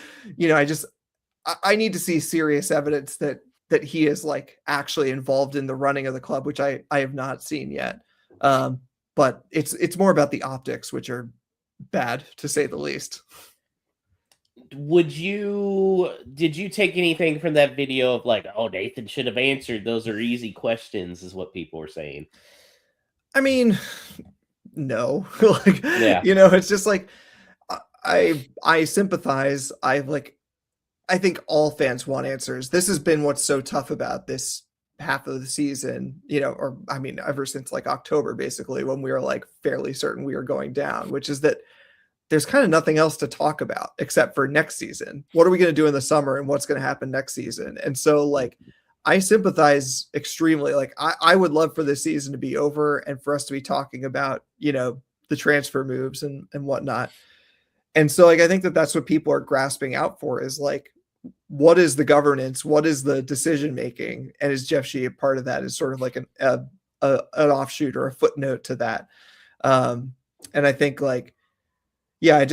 I need to see serious evidence that he is like actually involved in the running of the club, which I have not seen yet. But it's more about the optics, which are bad to say the least. Did you take anything from that video of like, oh, Nathan should have answered, those are easy questions, is what people were saying? I mean, no. Like, yeah. It's just like I sympathize. I think all fans want answers. This has been what's so tough about this half of the season, or I mean, ever since like October, basically, when we were like fairly certain we were going down, which is that there's kind of nothing else to talk about except for next season. What are we going to do in the summer and what's going to happen next season? And so like, I sympathize extremely. Like I would love for this season to be over and for us to be talking about, the transfer moves and whatnot. And so like, I think that that's what people are grasping out for, is like, what is the governance? What is the decision making? And is Jeff Shee a part of that? Is sort of like an offshoot or a footnote to that. And I think like, yeah,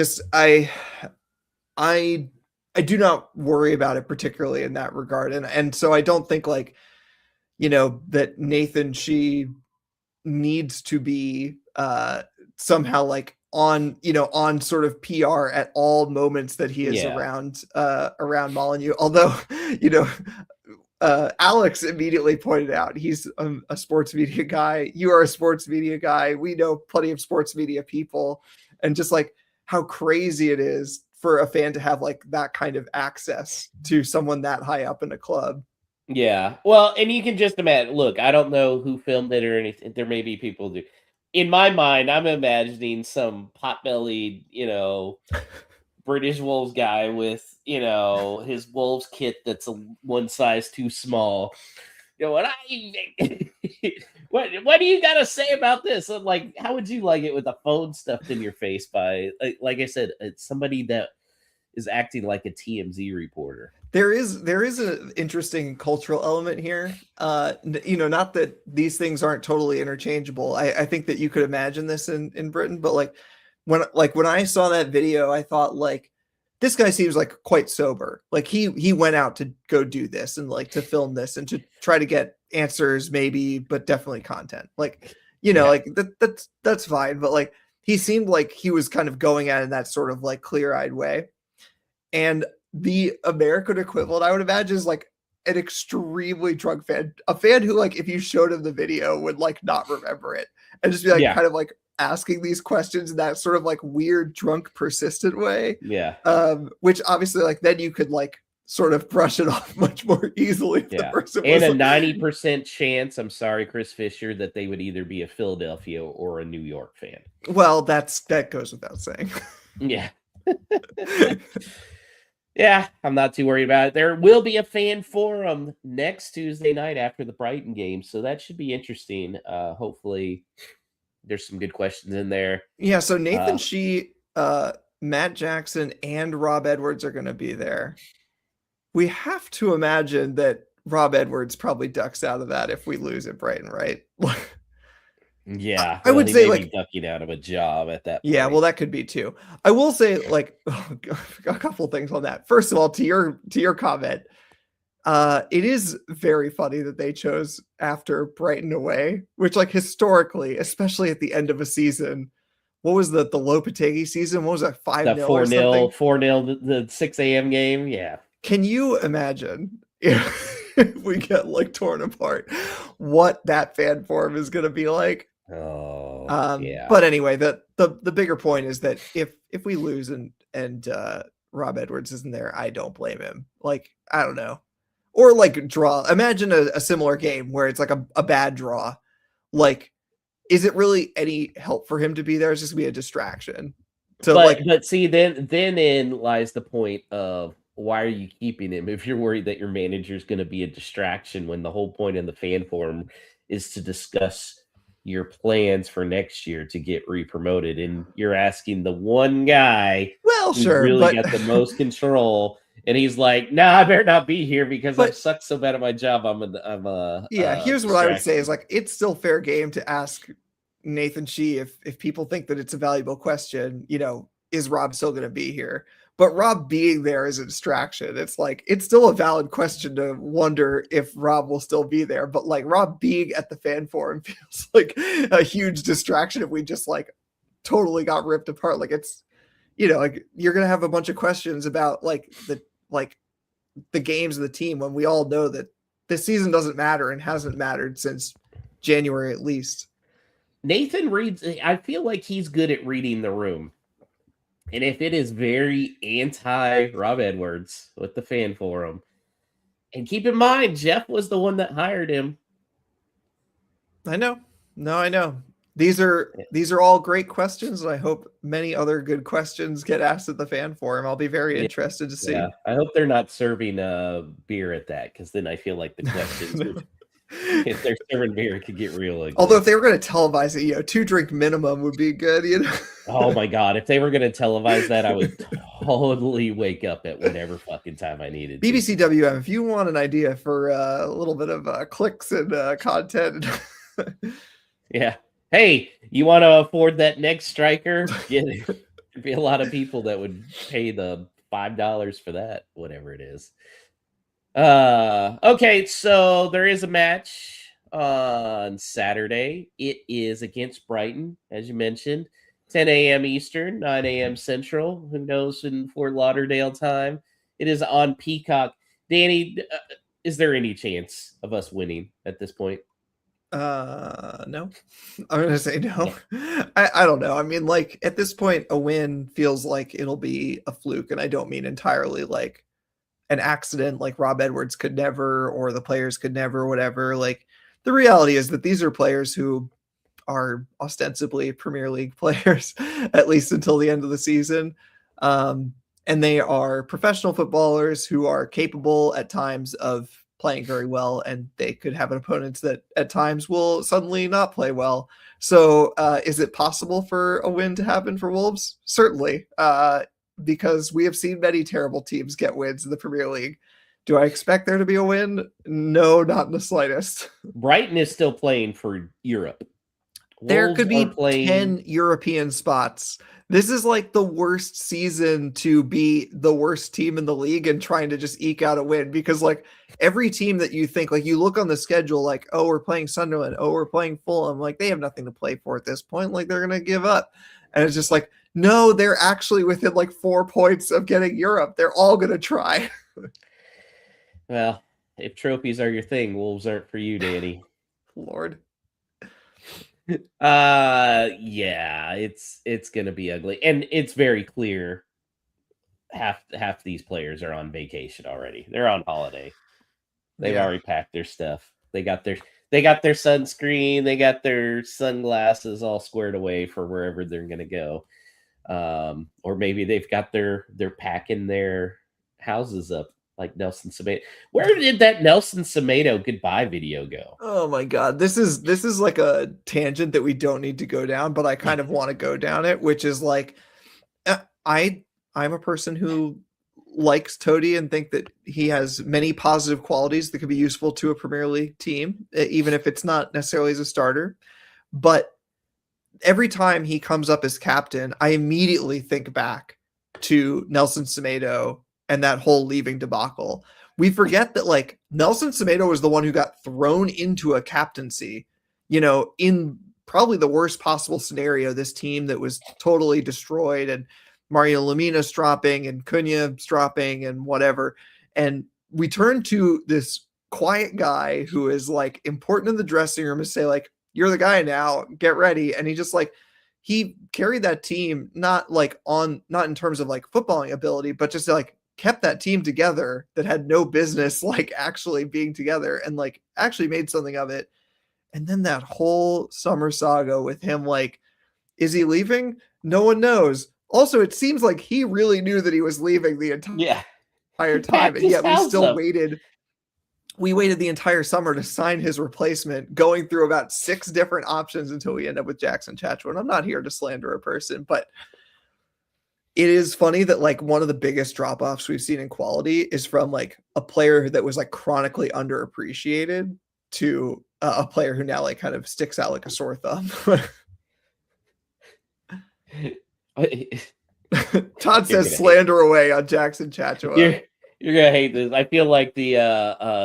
I do not worry about it particularly in that regard. And so I don't think like, that Nathan Shee needs to be somehow like on sort of PR at all moments that he is around Molyneux. Although, Alex immediately pointed out he's a sports media guy. You are a sports media guy. We know plenty of sports media people, and just like how crazy it is for a fan to have like that kind of access to someone that high up in a club. Yeah. Well, and you can just imagine, look, I don't know who filmed it or anything. There may be people do. In my mind, I'm imagining some pot-bellied, British Wolves guy with, his Wolves kit that's one size too small. What do you got to say about this? I'm like, how would you like it with a phone stuffed in your face by, like I said, it's somebody that is acting like a TMZ reporter? There is an interesting cultural element here. Not that these things aren't totally interchangeable. I think that you could imagine this in Britain, but like when I saw that video, I thought like, this guy seems like quite sober. Like he went out to go do this and like to film this and to try to get answers maybe, but definitely content. Like, like that's fine. But like, he seemed like he was kind of going at it in that sort of like clear-eyed way. And the American equivalent, I would imagine, is like an extremely drunk fan, a fan who like, if you showed him the video would like not remember it and just be like, kind of like asking these questions in that sort of like weird, drunk, persistent way. Yeah. Which obviously like, then you could like sort of brush it off much more easily. Yeah. And a 90% chance, I'm sorry, Chris Fisher, that they would either be a Philadelphia or a New York fan. Well, that goes without saying. Yeah. Yeah, I'm not too worried about it. There will be a fan forum next Tuesday night after the Brighton game, so that should be interesting. Hopefully, there's some good questions in there. Yeah, so Nathan Shee, Matt Jackson, and Rob Edwards are going to be there. We have to imagine that Rob Edwards probably ducks out of that if we lose at Brighton, right? Yeah, I well, would he say may like be ducking out of a job at that yeah, point. well that could be too. I will say like a couple things on that. First of all, to your comment, it is very funny that they chose after Brighton away, which like historically, especially at the end of a season, what was the Lopetegui season? What was that, 5-0 The or 4-0, something? 4-0, the 6 a.m. game. Yeah. Can you imagine if we get like torn apart, what that fan forum is going to be like? Oh, yeah. But anyway, the bigger point is that if we lose and Rob Edwards isn't there, I don't blame him. Like, I don't know. Or like draw. Imagine a similar game where it's like a bad draw. Like, is it really any help for him to be there? It's just gonna be a distraction. So But see, then in lies the point of why are you keeping him if you're worried that your manager is going to be a distraction when the whole point in the fan forum is to discuss your plans for next year to get re-promoted, and you're asking the one guy well, who's sure, really but got the most control, and he's like, "Nah, I better not be here because I've but sucked so bad at my job. I'm yeah, a here's what I would say is distraction." like it's still fair game to ask Nathan Shee if people think that it's a valuable question, is Rob still going to be here? But Rob being there is a distraction. It's like it's still a valid question to wonder if Rob will still be there. But like Rob being at the fan forum feels like a huge distraction if we just like totally got ripped apart. Like it's like you're gonna have a bunch of questions about like the games of the team when we all know that this season doesn't matter and hasn't mattered since January at least. Nathan reads. I feel like he's good at reading the room. And if it is very anti Rob Edwards with the fan forum, and keep in mind, Jeff was the one that hired him. I know. No, I know. These are all great questions, and I hope many other good questions get asked at the fan forum. I'll be very interested to see. Yeah, I hope they're not serving beer at that, because then I feel like the questions, if they're serving beer, it could get real ugly. Although if they were going to televise it, 2-drink minimum would be good. Oh my god, if they were going to televise that, I would totally wake up at whatever fucking time I needed to. BBC WM, if you want an idea for a little bit of clicks and content. Yeah. Hey, you want to afford that next striker? There'd be a lot of people that would pay the $5 for that, whatever it is. Okay, so there is a match on Saturday. It is against Brighton, as you mentioned. 10 a.m. Eastern, 9 a.m. Central. Who knows in Fort Lauderdale time? It is on Peacock. Danny, is there any chance of us winning at this point? No. I'm gonna say no. I don't know. I mean, like at this point, a win feels like it'll be a fluke, and I don't mean entirely like an accident, like Rob Edwards could never, or the players could never, or whatever. Like the reality is that these are players who are ostensibly Premier League players, at least until the end of the season. And they are professional footballers who are capable at times of playing very well, and they could have opponents that at times will suddenly not play well. So is it possible for a win to happen for Wolves? Certainly, because we have seen many terrible teams get wins in the Premier League. Do I expect there to be a win? No, not in the slightest. Brighton is still playing for Europe. There Wolves could be are playing 10 European spots. This is like the worst season to be the worst team in the league and trying to just eke out a win, because like every team that you think, like you look on the schedule, like, oh, we're playing Sunderland, oh, we're playing Fulham, like they have nothing to play for at this point, like they're going to give up. And it's just like, no, they're actually within like 4 points of getting Europe. They're all going to try. Well, if trophies are your thing, Wolves aren't for you, Danny. Lord. Yeah, it's gonna be ugly, and it's very clear half these players are on vacation already. They're on holiday. They've already packed their stuff. They got their sunscreen, they got their sunglasses all squared away for wherever they're gonna go. Or maybe they've got they're packing their houses up like Nelson Semedo. Where did that Nelson Semedo goodbye video go? Oh my God. This is like a tangent that we don't need to go down, but I kind of want to go down it, which is like, I'm a person who likes Toti and think that he has many positive qualities that could be useful to a Premier League team, even if it's not necessarily as a starter. But every time he comes up as captain, I immediately think back to Nelson Semedo and that whole leaving debacle. We forget that like Nelson Semedo was the one who got thrown into a captaincy, in probably the worst possible scenario, this team that was totally destroyed and Mario Lemina's dropping and Cunha's dropping and whatever. And we turn to this quiet guy who is like important in the dressing room and say like, you're the guy now, get ready. And he just like, he carried that team, not in terms of like footballing ability, but just like kept that team together that had no business like actually being together and like actually made something of it. And then that whole summer saga with him, like, is he leaving? No one knows. Also, it seems like he really knew that he was leaving the entire time. And yet we still waited. We waited the entire summer to sign his replacement, going through about 6 different options until we end up with Jackson Chatchwood. I'm not here to slander a person, but it is funny that like one of the biggest drop-offs we've seen in quality is from like a player that was like chronically underappreciated to a player who now like kind of sticks out like a sore thumb. Todd says slander away on Jackson Chatchwood. You're gonna hate this. I feel like the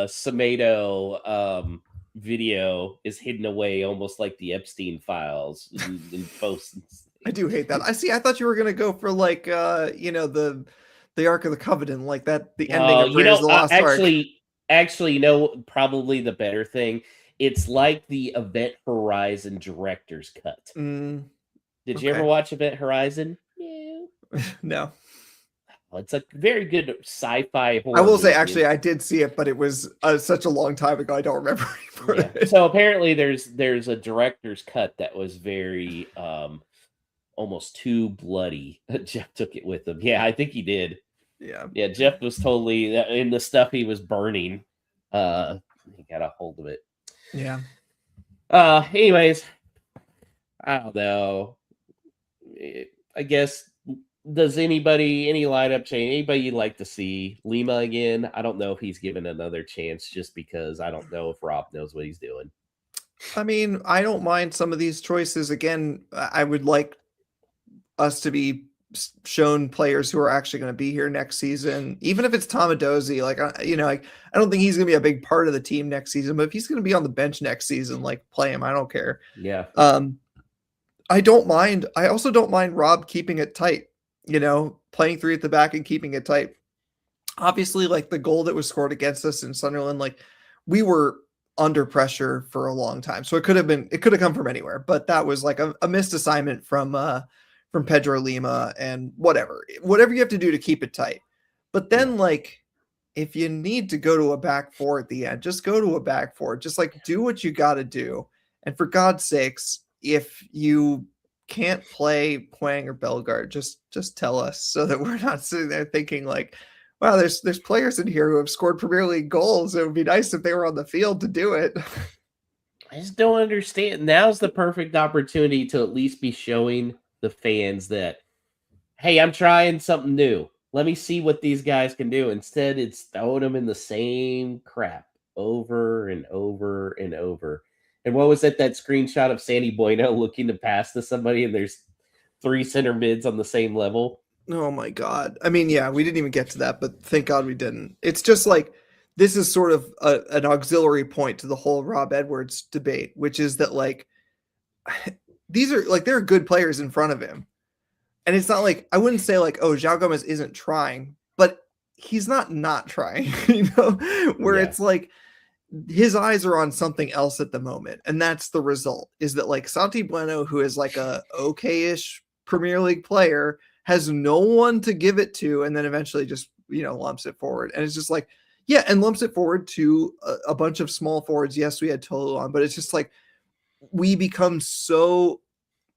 Semedo video is hidden away almost like the Epstein files in posts. I do hate that. I thought you were gonna go for like the Ark of the Covenant, like that the ending of Raiders of the Lost Ark. Actually, probably the better thing. It's like the Event Horizon director's cut. Did you ever watch Event Horizon? No. It's a very good sci-fi horror. I will say, actually, I did see it, but it was such a long time ago. I don't remember anymore. Yeah. So apparently, there's a director's cut that was very almost too bloody. Jeff took it with him. Yeah, I think he did. Yeah. Jeff was totally in the stuff he was burning. He got a hold of it. Yeah. Anyways, I don't know. I guess. Does any lineup change? Anybody you'd like to see Lima again? I don't know if he's given another chance just because I don't know if Rob knows what he's doing. I mean, I don't mind some of these choices. Again, I would like us to be shown players who are actually going to be here next season, even if it's Tomadozi. Like, I don't think he's going to be a big part of the team next season, but if he's going to be on the bench next season, like play him. I don't care. Yeah. I don't mind. I also don't mind Rob keeping it tight. Playing 3 at the back and keeping it tight. Obviously, like the goal that was scored against us in Sunderland, like we were under pressure for a long time. So it could have come from anywhere, but that was like a missed assignment from Pedro Lima and whatever you have to do to keep it tight. But then like, if you need to go to a back 4 at the end, just go to a back 4, just like do what you got to do. And for God's sakes, if you can't play Hwang or Bellegarde, just tell us so that we're not sitting there thinking like, wow, there's players in here who have scored Premier League goals. It would be nice if they were on the field to do it. I just don't understand. Now's the perfect opportunity to at least be showing the fans that, hey, I'm trying something new. Let me see what these guys can do. Instead, it's throwing them in the same crap over and over and over. And what was it, that screenshot of Sandy Bueno looking to pass to somebody and there's 3 center mids on the same level? Oh my God. I mean, yeah, we didn't even get to that, but thank God we didn't. It's just like, this is sort of an auxiliary point to the whole Rob Edwards debate, which is that like, these are like, there are good players in front of him. And it's not like, I wouldn't say like, oh, João Gomez isn't trying, but he's not trying, it's like, his eyes are on something else at the moment. And that's the result, is that like Santi Bueno, who is like a okay-ish Premier League player, has no one to give it to. And then eventually just, lumps it forward. And it's just like, yeah. And lumps it forward to a bunch of small forwards. Yes, we had Tolu on, but it's just like, we become so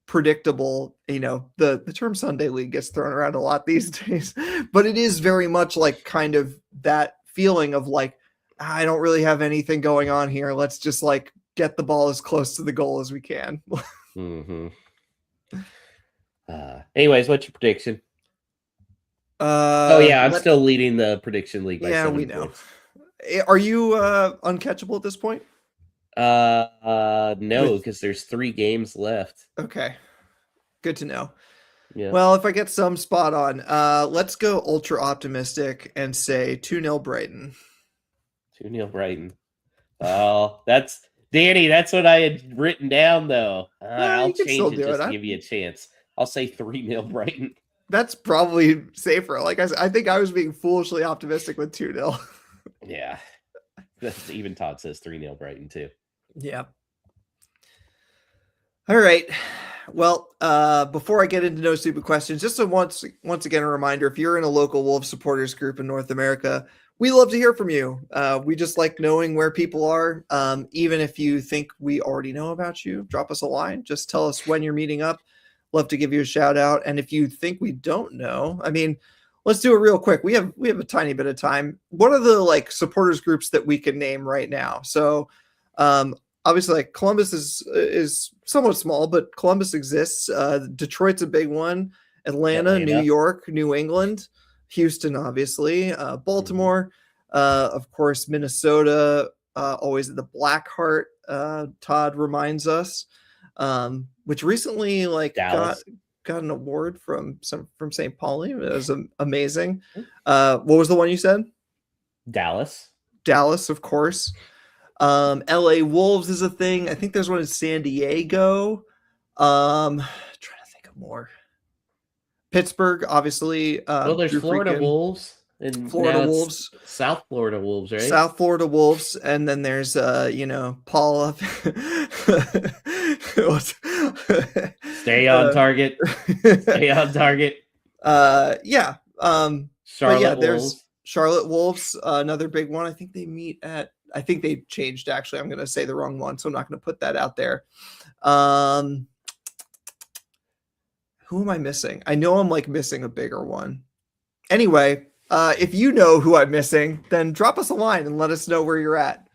predictable. The term Sunday League gets thrown around a lot these days, but it is very much like kind of that feeling of like, I don't really have anything going on here. Let's just like get the ball as close to the goal as we can. Mm-hmm. Anyways, what's your prediction? I'm still leading the prediction league. By 7 we know. points. Are you uncatchable at this point? No, because there's 3 games left. Okay, good to know. Yeah. Well, if I get some spot on, let's go ultra optimistic and say 2-0 Brighton. 2-0 Brighton. Oh, that's Danny. That's what I had written down, though. I'll you can still change it do just it. to give you a chance. I'll say 3-0 Brighton. That's probably safer. Like I said, I think I was being foolishly optimistic with 2-0. Yeah. Even Todd says 3-0 Brighton, too. Yeah. All right. Well, before I get into no stupid questions, just once again a reminder: if you're in a local Wolves supporters group in North America, we love to hear from you. We just like knowing where people are. Even if you think we already know about you, drop us a line. Just tell us when you're meeting up. Love to give you a shout out. And if you think we don't know, I mean, let's do it real quick. We have a tiny bit of time. What are the supporters groups that we can name right now? So, obviously, Columbus is somewhat small, but Columbus exists. Detroit's a big one. Atlanta, New York, New England, Houston, obviously, Baltimore, of course, Minnesota, always the Blackheart. Todd reminds us, which recently got an award from St. Pauli. It was amazing. What was the one you said? Dallas, of course. LA Wolves is a thing. I think there's one in San Diego. Trying to think of more. Pittsburgh, obviously. Well, there's Florida Wolves and Florida Wolves, South Florida Wolves, right? South Florida Wolves, and then there's Paula. Stay on target. Stay on target. Yeah. Charlotte there's Wolves. Charlotte Wolves, another big one. I think they meet at. I think they changed, actually. I'm going to say the wrong one, so I'm not going to put that out there. Who am I missing? I know I'm missing a bigger one. Anyway, if you know who I'm missing, then drop us a line and let us know where you're at,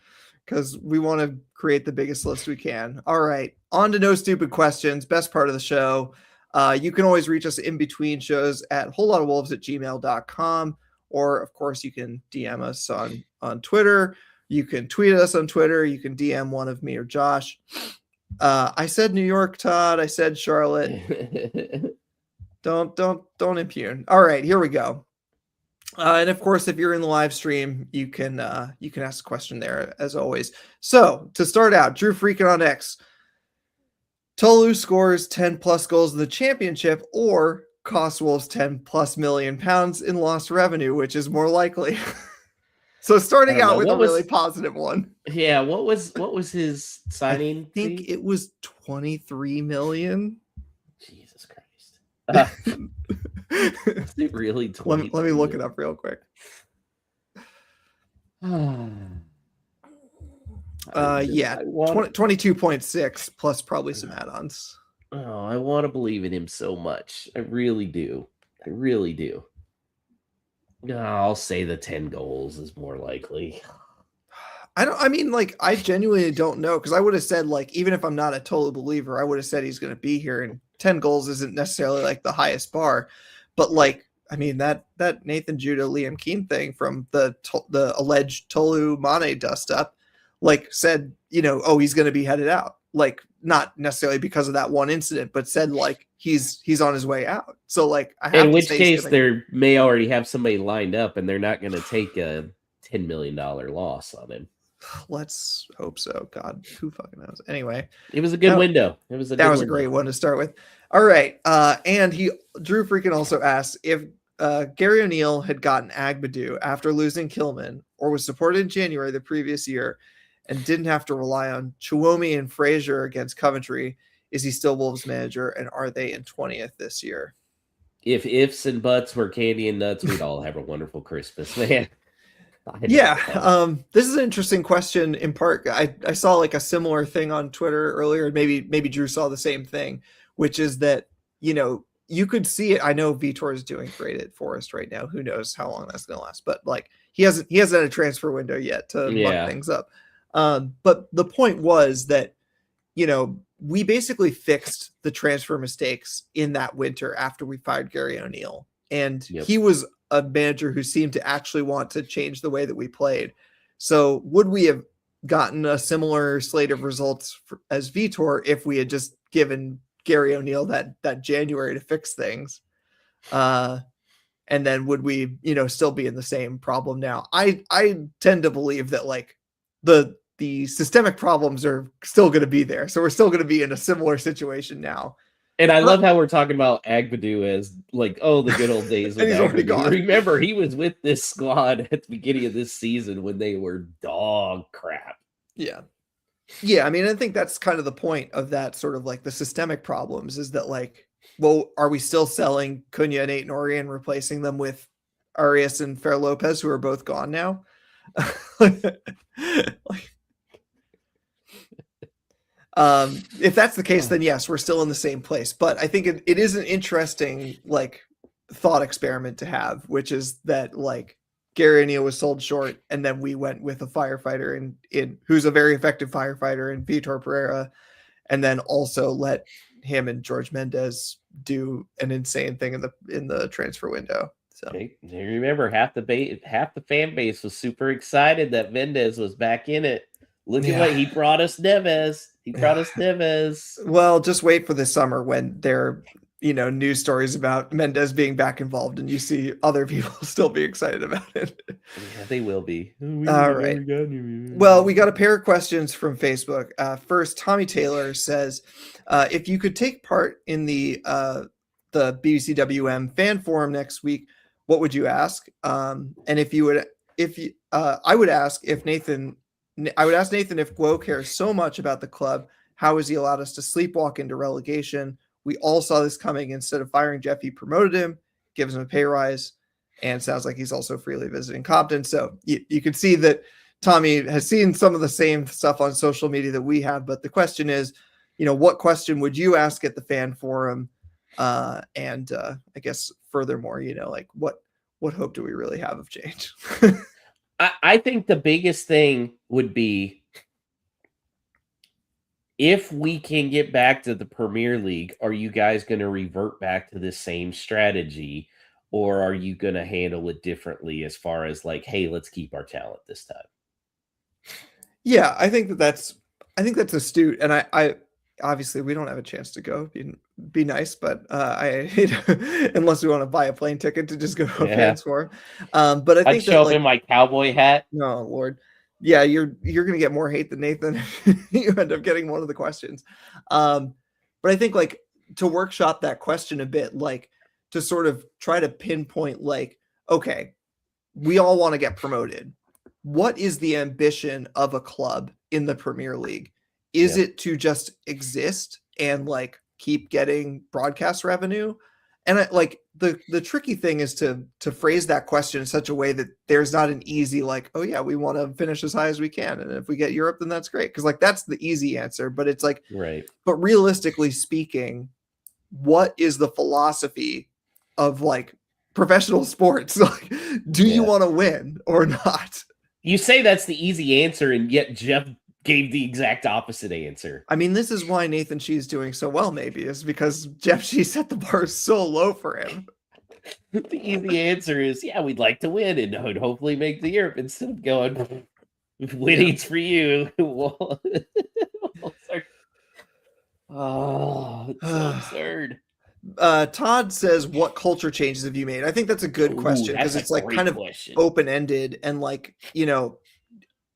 because we want to create the biggest list we can. All right, on to no stupid questions, best part of the show. You can always reach us in between shows at wholelotofwolves@gmail.com, or, of course, you can DM us on Twitter. You can tweet us on Twitter. You can DM one of me or Josh. I said New York, Todd. I said Charlotte. Don't impugn. All right, here we go. And of course, if you're in the live stream, you can ask a question there as always. So to start out, Drew Freakin on X. Tolu scores 10 plus goals in the championship, or costs Wolves 10 plus million pounds in lost revenue, which is more likely. So starting out with a really positive one. Yeah, what was his signing? I think it was 23 million. Jesus Christ. Is it really 20? Let me look it up real quick. Yeah, 22.6 plus probably some add-ons. Oh, I want to believe in him so much. I really do. No, I'll say the 10 goals is more likely. I genuinely don't know, because I would have said, even if I'm not a total believer, I would have said he's going to be here, and 10 goals isn't necessarily the highest bar. But that Nathan Judah, Liam Keane thing from the alleged Tolu Mane dust up, said, he's going to be headed out. Not necessarily because of that one incident, but said he's on his way out. So in which case they may already have somebody lined up, and they're not going to take a $10 million loss on him. Let's hope so. God, who fucking knows? Anyway, it was a good window. That was a great one to start with. All right, and Drew Freakin also asked if Gary O'Neill had gotten Agbadou after losing Kilman, or was supported in January the previous year, and didn't have to rely on Chiwomi and Fraser against Coventry. Is he still Wolves manager, and are they in 20th this year? If ifs and buts were candy and nuts, we'd all have a wonderful Christmas, man. Yeah, this is an interesting question. In part, I saw a similar thing on Twitter earlier. Maybe Drew saw the same thing, which is that you could see it. I know Vitor is doing great at Forest right now. Who knows how long that's going to last? But he hasn't had a transfer window yet to muck things up. But the point was that we basically fixed the transfer mistakes in that winter after we fired Gary O'Neill, and he was a manager who seemed to actually want to change the way that we played. So would we have gotten a similar slate of results as Vitor if we had just given Gary O'Neill that January to fix things. And then would we, still be in the same problem now? I tend to believe that like the systemic problems are still going to be there. So we're still going to be in a similar situation now. And I love how we're talking about Agbadou as like, oh, the good old days. And he's already gone. Remember, he was with this squad at the beginning of this season when they were dog crap. Yeah. Yeah. I mean, I think that's kind of the point of that sort of like the systemic problems is that like, well, are we still selling Cunha and Aït-Nouri and replacing them with Arias and Fer Lopez, who are both gone now? If that's the case, then yes, we're still in the same place. But I think it is an interesting like thought experiment to have, which is that like Gary O'Neill was sold short, and then we went with a firefighter in who's a very effective firefighter in Vitor Pereira, and then also let him and George Mendes do an insane thing in the transfer window. So remember, half the fan base was super excited that Mendes was back in it. Look at what he brought us, Neves. He brought us Neves. Well, just wait for the summer when there are news stories about Mendes being back involved, and you see other people still be excited about it. Yeah, they will be. All right. Well, we got a pair of questions from Facebook. First, Tommy Taylor says, if you could take part in the BBCWM fan forum next week, what would you ask? And I would ask Nathan if Guo cares so much about the club, how has he allowed us to sleepwalk into relegation? We all saw this coming. Instead of firing Jeff, he promoted him, gives him a pay rise, and sounds like he's also freely visiting Compton. So you can see that Tommy has seen some of the same stuff on social media that we have. But the question is, what question would you ask at the fan forum? And I guess furthermore, like what hope do we really have of change? I think the biggest thing would be if we can get back to the Premier League, are you guys going to revert back to the same strategy, or are you going to handle it differently as far as like, hey, let's keep our talent this time? Yeah, I think that's astute. And I obviously we don't have a chance to go. Be nice, but unless we want to buy a plane ticket to just go to a fans forum. But I think I'd show up in my cowboy hat. No, Lord. Yeah, you're gonna get more hate than Nathan if you end up getting one of the questions. But I think like to workshop that question a bit, like to sort of try to pinpoint like, okay, we all want to get promoted. What is the ambition of a club in the Premier League? Is it to just exist and like keep getting broadcast revenue? And the tricky thing is to phrase that question in such a way that there's not an easy like, oh yeah, we want to finish as high as we can, and if we get Europe, then that's great, because like that's the easy answer. But it's like, right. But realistically speaking, what is the philosophy of like professional sports? Like, do you want to win or not? You say that's the easy answer, and yet Jeff gave the exact opposite answer. I mean, this is why Nathan Shee's doing so well, maybe, is because Jeff Shee set the bar so low for him. The easy answer is, yeah, we'd like to win and would hopefully make the Europe, instead of going, winning's for you. Oh, it's so absurd. Todd says, what culture changes have you made? I think that's a good question, because it's like kind of open-ended and like,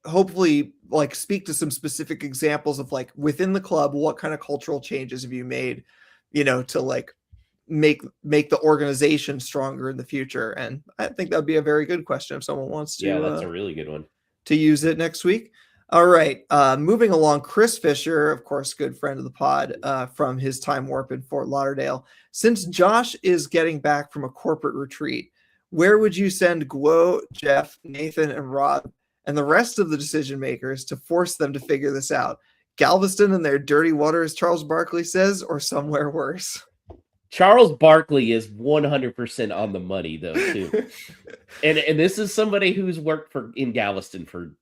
hopefully like speak to some specific examples of like within the club, what kind of cultural changes have you made, to like make the organization stronger in the future. And I think that'd be a very good question if someone wants to. Yeah, that's a really good one to use it next week. All right. Moving along, Chris Fisher, of course, good friend of the pod, from his time warp in Fort Lauderdale. Since Josh is getting back from a corporate retreat, where would you send Guo, Jeff, Nathan, and Rob and the rest of the decision makers to force them to figure this out? Galveston and their dirty water, as Charles Barkley says, or somewhere worse? Charles Barkley is 100% on the money, though, too. and this is somebody who's worked in Galveston for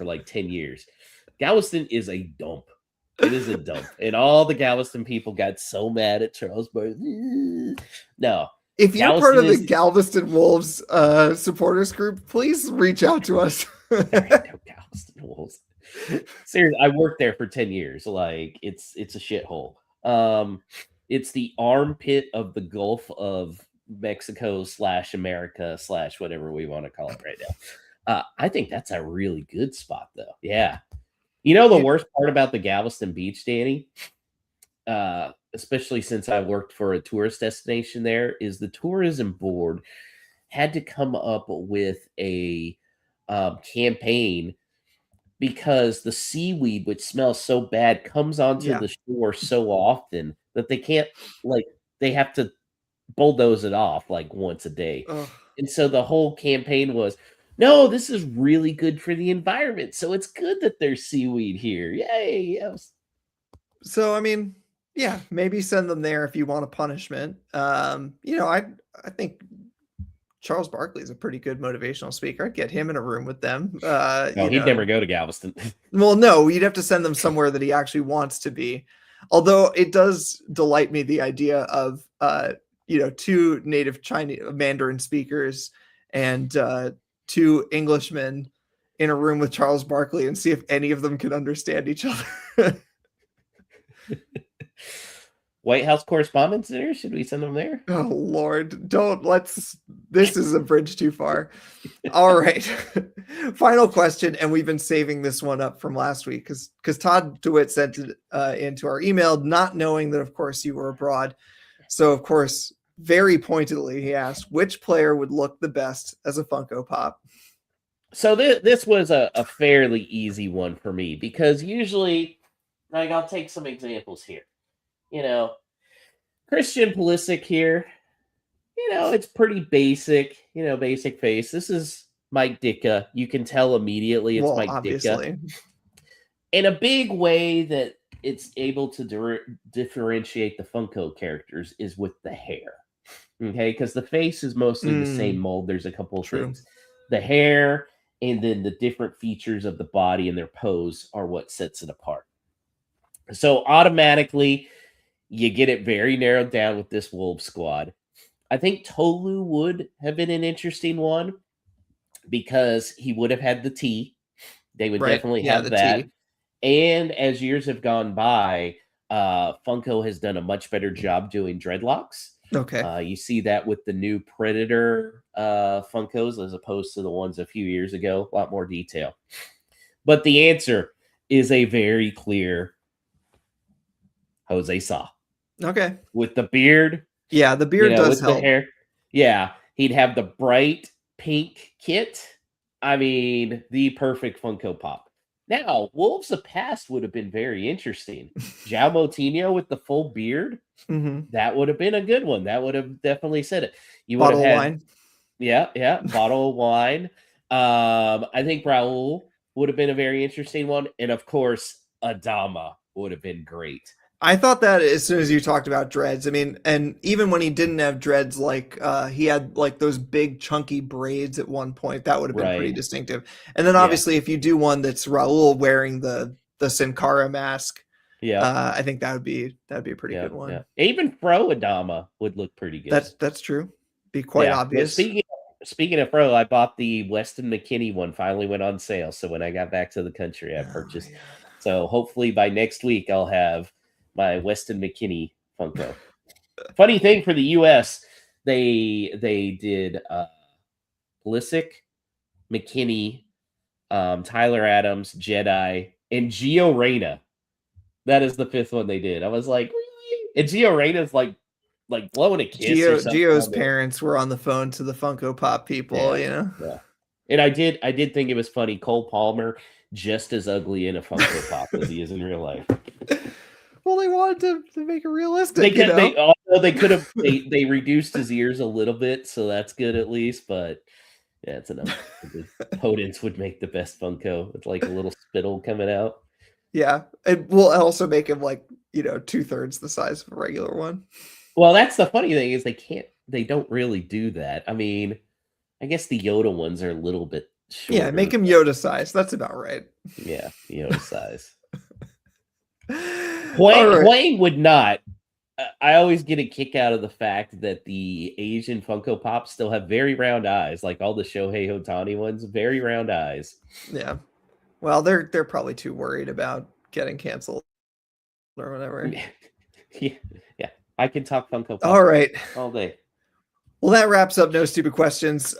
like 10 years. Galveston is a dump. It is a dump. And all the Galveston people got so mad at Charles Barkley. No. If you're part of the Galveston Wolves supporters group, please reach out to us. There ain't no Galveston Wolves. Seriously, I worked there for 10 years. Like it's a shithole. It's the armpit of the Gulf of Mexico / America / whatever we want to call it right now. I think that's a really good spot though. Yeah. You know the worst part about the Galveston Beach, Danny? Especially since I worked for a tourist destination there, is the tourism board had to come up with a campaign because the seaweed, which smells so bad, comes onto the shore so often that they can't, like, they have to bulldoze it off like once a day. Ugh. And so the whole campaign was, no, this is really good for the environment. So it's good that there's seaweed here. Yay. Yes. So, I mean, yeah, maybe send them there if you want a punishment. I think Charles Barkley is a pretty good motivational speaker. I'd get him in a room with them. No, he'd never go to Galveston. Well, no, you'd have to send them somewhere that he actually wants to be. Although it does delight me the idea of, 2 native Chinese Mandarin speakers and 2 Englishmen in a room with Charles Barkley and see if any of them can understand each other. White House Correspondents' Dinner? Should we send them there? Oh, Lord. This is a bridge too far. All right. Final question. And we've been saving this one up from last week because Todd DeWitt sent it into our email, not knowing that, of course, you were abroad. So, of course, very pointedly, he asked, which player would look the best as a Funko Pop? So this was a fairly easy one for me because usually, like, I'll take some examples here. Christian Pulisic here, it's pretty basic, basic face. This is Mike Ditka. You can tell immediately it's Mike obviously. Ditka. In a big way that it's able to differentiate the Funko characters is with the hair. Okay, because the face is mostly the same mold. There's a couple of things. The hair and then the different features of the body and their pose are what sets it apart. So automatically, you get it very narrowed down with this Wolves squad. I think Tolu would have been an interesting one because he would have had the T. They would definitely have that. T. And as years have gone by, Funko has done a much better job doing dreadlocks. Okay. You see that with the new Predator Funkos as opposed to the ones a few years ago. A lot more detail. But the answer is a very clear Jose Sa. Okay. With the beard. Yeah, the beard does help. The hair. Yeah, he'd have the bright pink kit. I mean, the perfect Funko Pop. Now, Wolves of Past would have been very interesting. João Moutinho with the full beard. That would have been a good one. That would have definitely said it. You would bottle have had, of wine. Yeah, bottle of wine. I think Raul would have been a very interesting one. And of course, Adama would have been great. I thought that as soon as you talked about dreads. I mean, and even when he didn't have dreads, like he had like those big chunky braids at one point, that would have been pretty distinctive. And then obviously if you do one that's Raul wearing the Sin Cara mask, I think that'd be a pretty good one. Yeah. Even Fro Adama would look pretty good. That's true. Be quite obvious. Speaking of Fro, I bought the Weston McKennie one. Finally went on sale. So when I got back to the country, I purchased. So hopefully by next week I'll have my Weston McKennie Funko. Funny thing for the U.S., they did Pulisic, McKennie, Tyler Adams, Jedi, and Gio Reyna. That is the 5th one they did. I was like, really? And Gio Reyna's like blowing a kiss. Gio's parents were on the phone to the Funko Pop people, Yeah. And I did think it was funny. Cole Palmer, just as ugly in a Funko Pop as he is in real life. Well, they wanted to make it realistic. They could have they reduced his ears a little bit, so that's good at least. But yeah, it's enough. The Podence would make the best Funko with like a little spittle coming out. Yeah, and we'll also make him like 2/3 the size of a regular one. Well, that's the funny thing is they don't really do that. I mean, I guess the Yoda ones are a little bit shorter. Yeah, make him Yoda size. That's about right. Yeah, Yoda size. Huang would not. I always get a kick out of the fact that the Asian Funko Pops still have very round eyes, like all the Shohei Ohtani ones, very round eyes. Yeah. Well, they're probably too worried about getting canceled or whatever. Yeah. I can talk Funko Pop All right. all day. Well, that wraps up No Stupid Questions.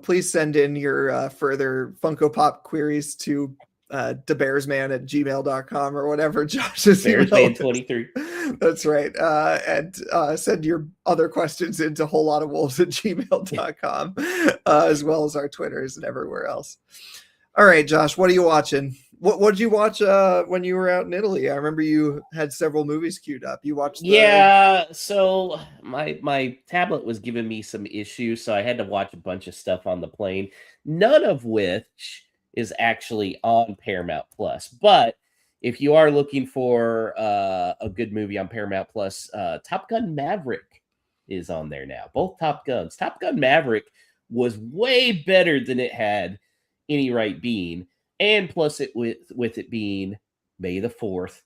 Please send in your further Funko Pop queries to thebearsman@gmail.com or whatever Josh's Bearsman23. That's right. And send your other questions into wholelottofwolves@gmail.com, as well as our Twitters and everywhere else. All right, Josh, what are you watching? What did you watch when you were out in Italy? I remember you had several movies queued up. You watched so my tablet was giving me some issues, so I had to watch a bunch of stuff on the plane, none of which is actually on Paramount Plus. But if you are looking for a good movie on Paramount Plus, Top Gun Maverick is on there now. Both Top Guns. Top Gun Maverick was way better than it had any right being. And plus, with it being May the 4th,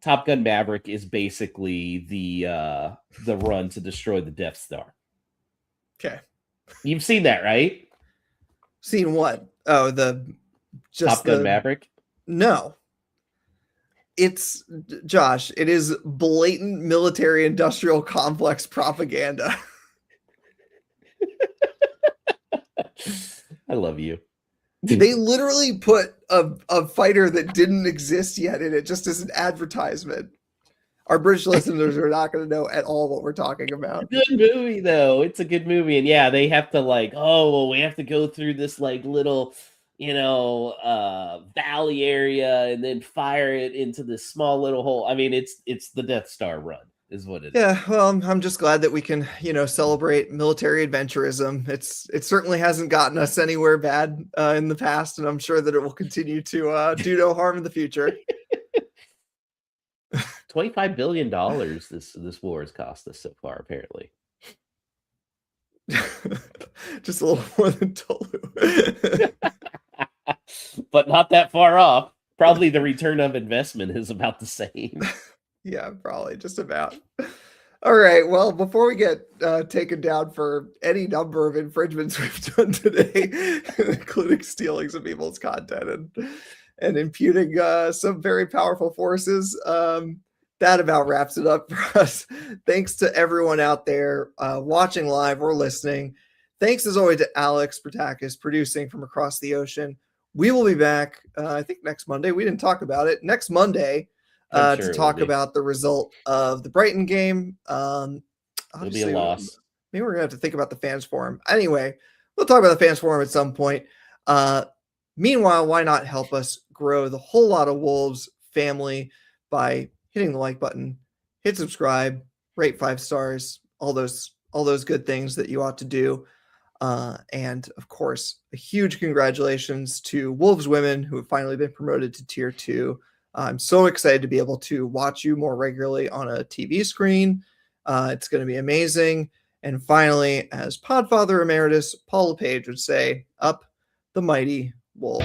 Top Gun Maverick is basically the run to destroy the Death Star. Okay, you've seen that, right? Seen what? Oh, Top Gun Maverick. No, it's Josh. It is blatant military-industrial complex propaganda. I love you. They literally put a fighter that didn't exist yet in it just as an advertisement. Our British listeners are not going to know at all what we're talking about. Good movie, though. It's a good movie. And yeah, they have to we have to go through this little, valley area and then fire it into this small little hole. I mean, it's the Death Star run is what it is. Yeah, well, I'm just glad that we can, celebrate military adventurism. It certainly hasn't gotten us anywhere bad in the past, and I'm sure that it will continue to do no harm in the future. $25 billion this war has cost us so far, apparently. Just a little more than Tolu. But not that far off. Probably the return of investment is about the same. Yeah, probably just about. All right. Well, before we get taken down for any number of infringements we've done today, including stealing some people's content and imputing some very powerful forces, that about wraps it up for us. Thanks to everyone out there watching live or listening. Thanks as always to Alex Bertakis producing from across the ocean. We will be back, I think next Monday. We didn't talk about it. Next Monday. To talk about the result of the Brighton game. It'll be a loss. Maybe we're going to have to think about the fans forum. Anyway, we'll talk about the fans forum at some point. Meanwhile, why not help us grow the Whole Lot of Wolves family by hitting the like button, hit subscribe, rate 5 stars, all those good things that you ought to do. And of course, a huge congratulations to Wolves women who have finally been promoted to Tier 2. I'm so excited to be able to watch you more regularly on a TV screen. It's going to be amazing. And finally, as Podfather Emeritus Paul LePage would say, up the mighty Wolves.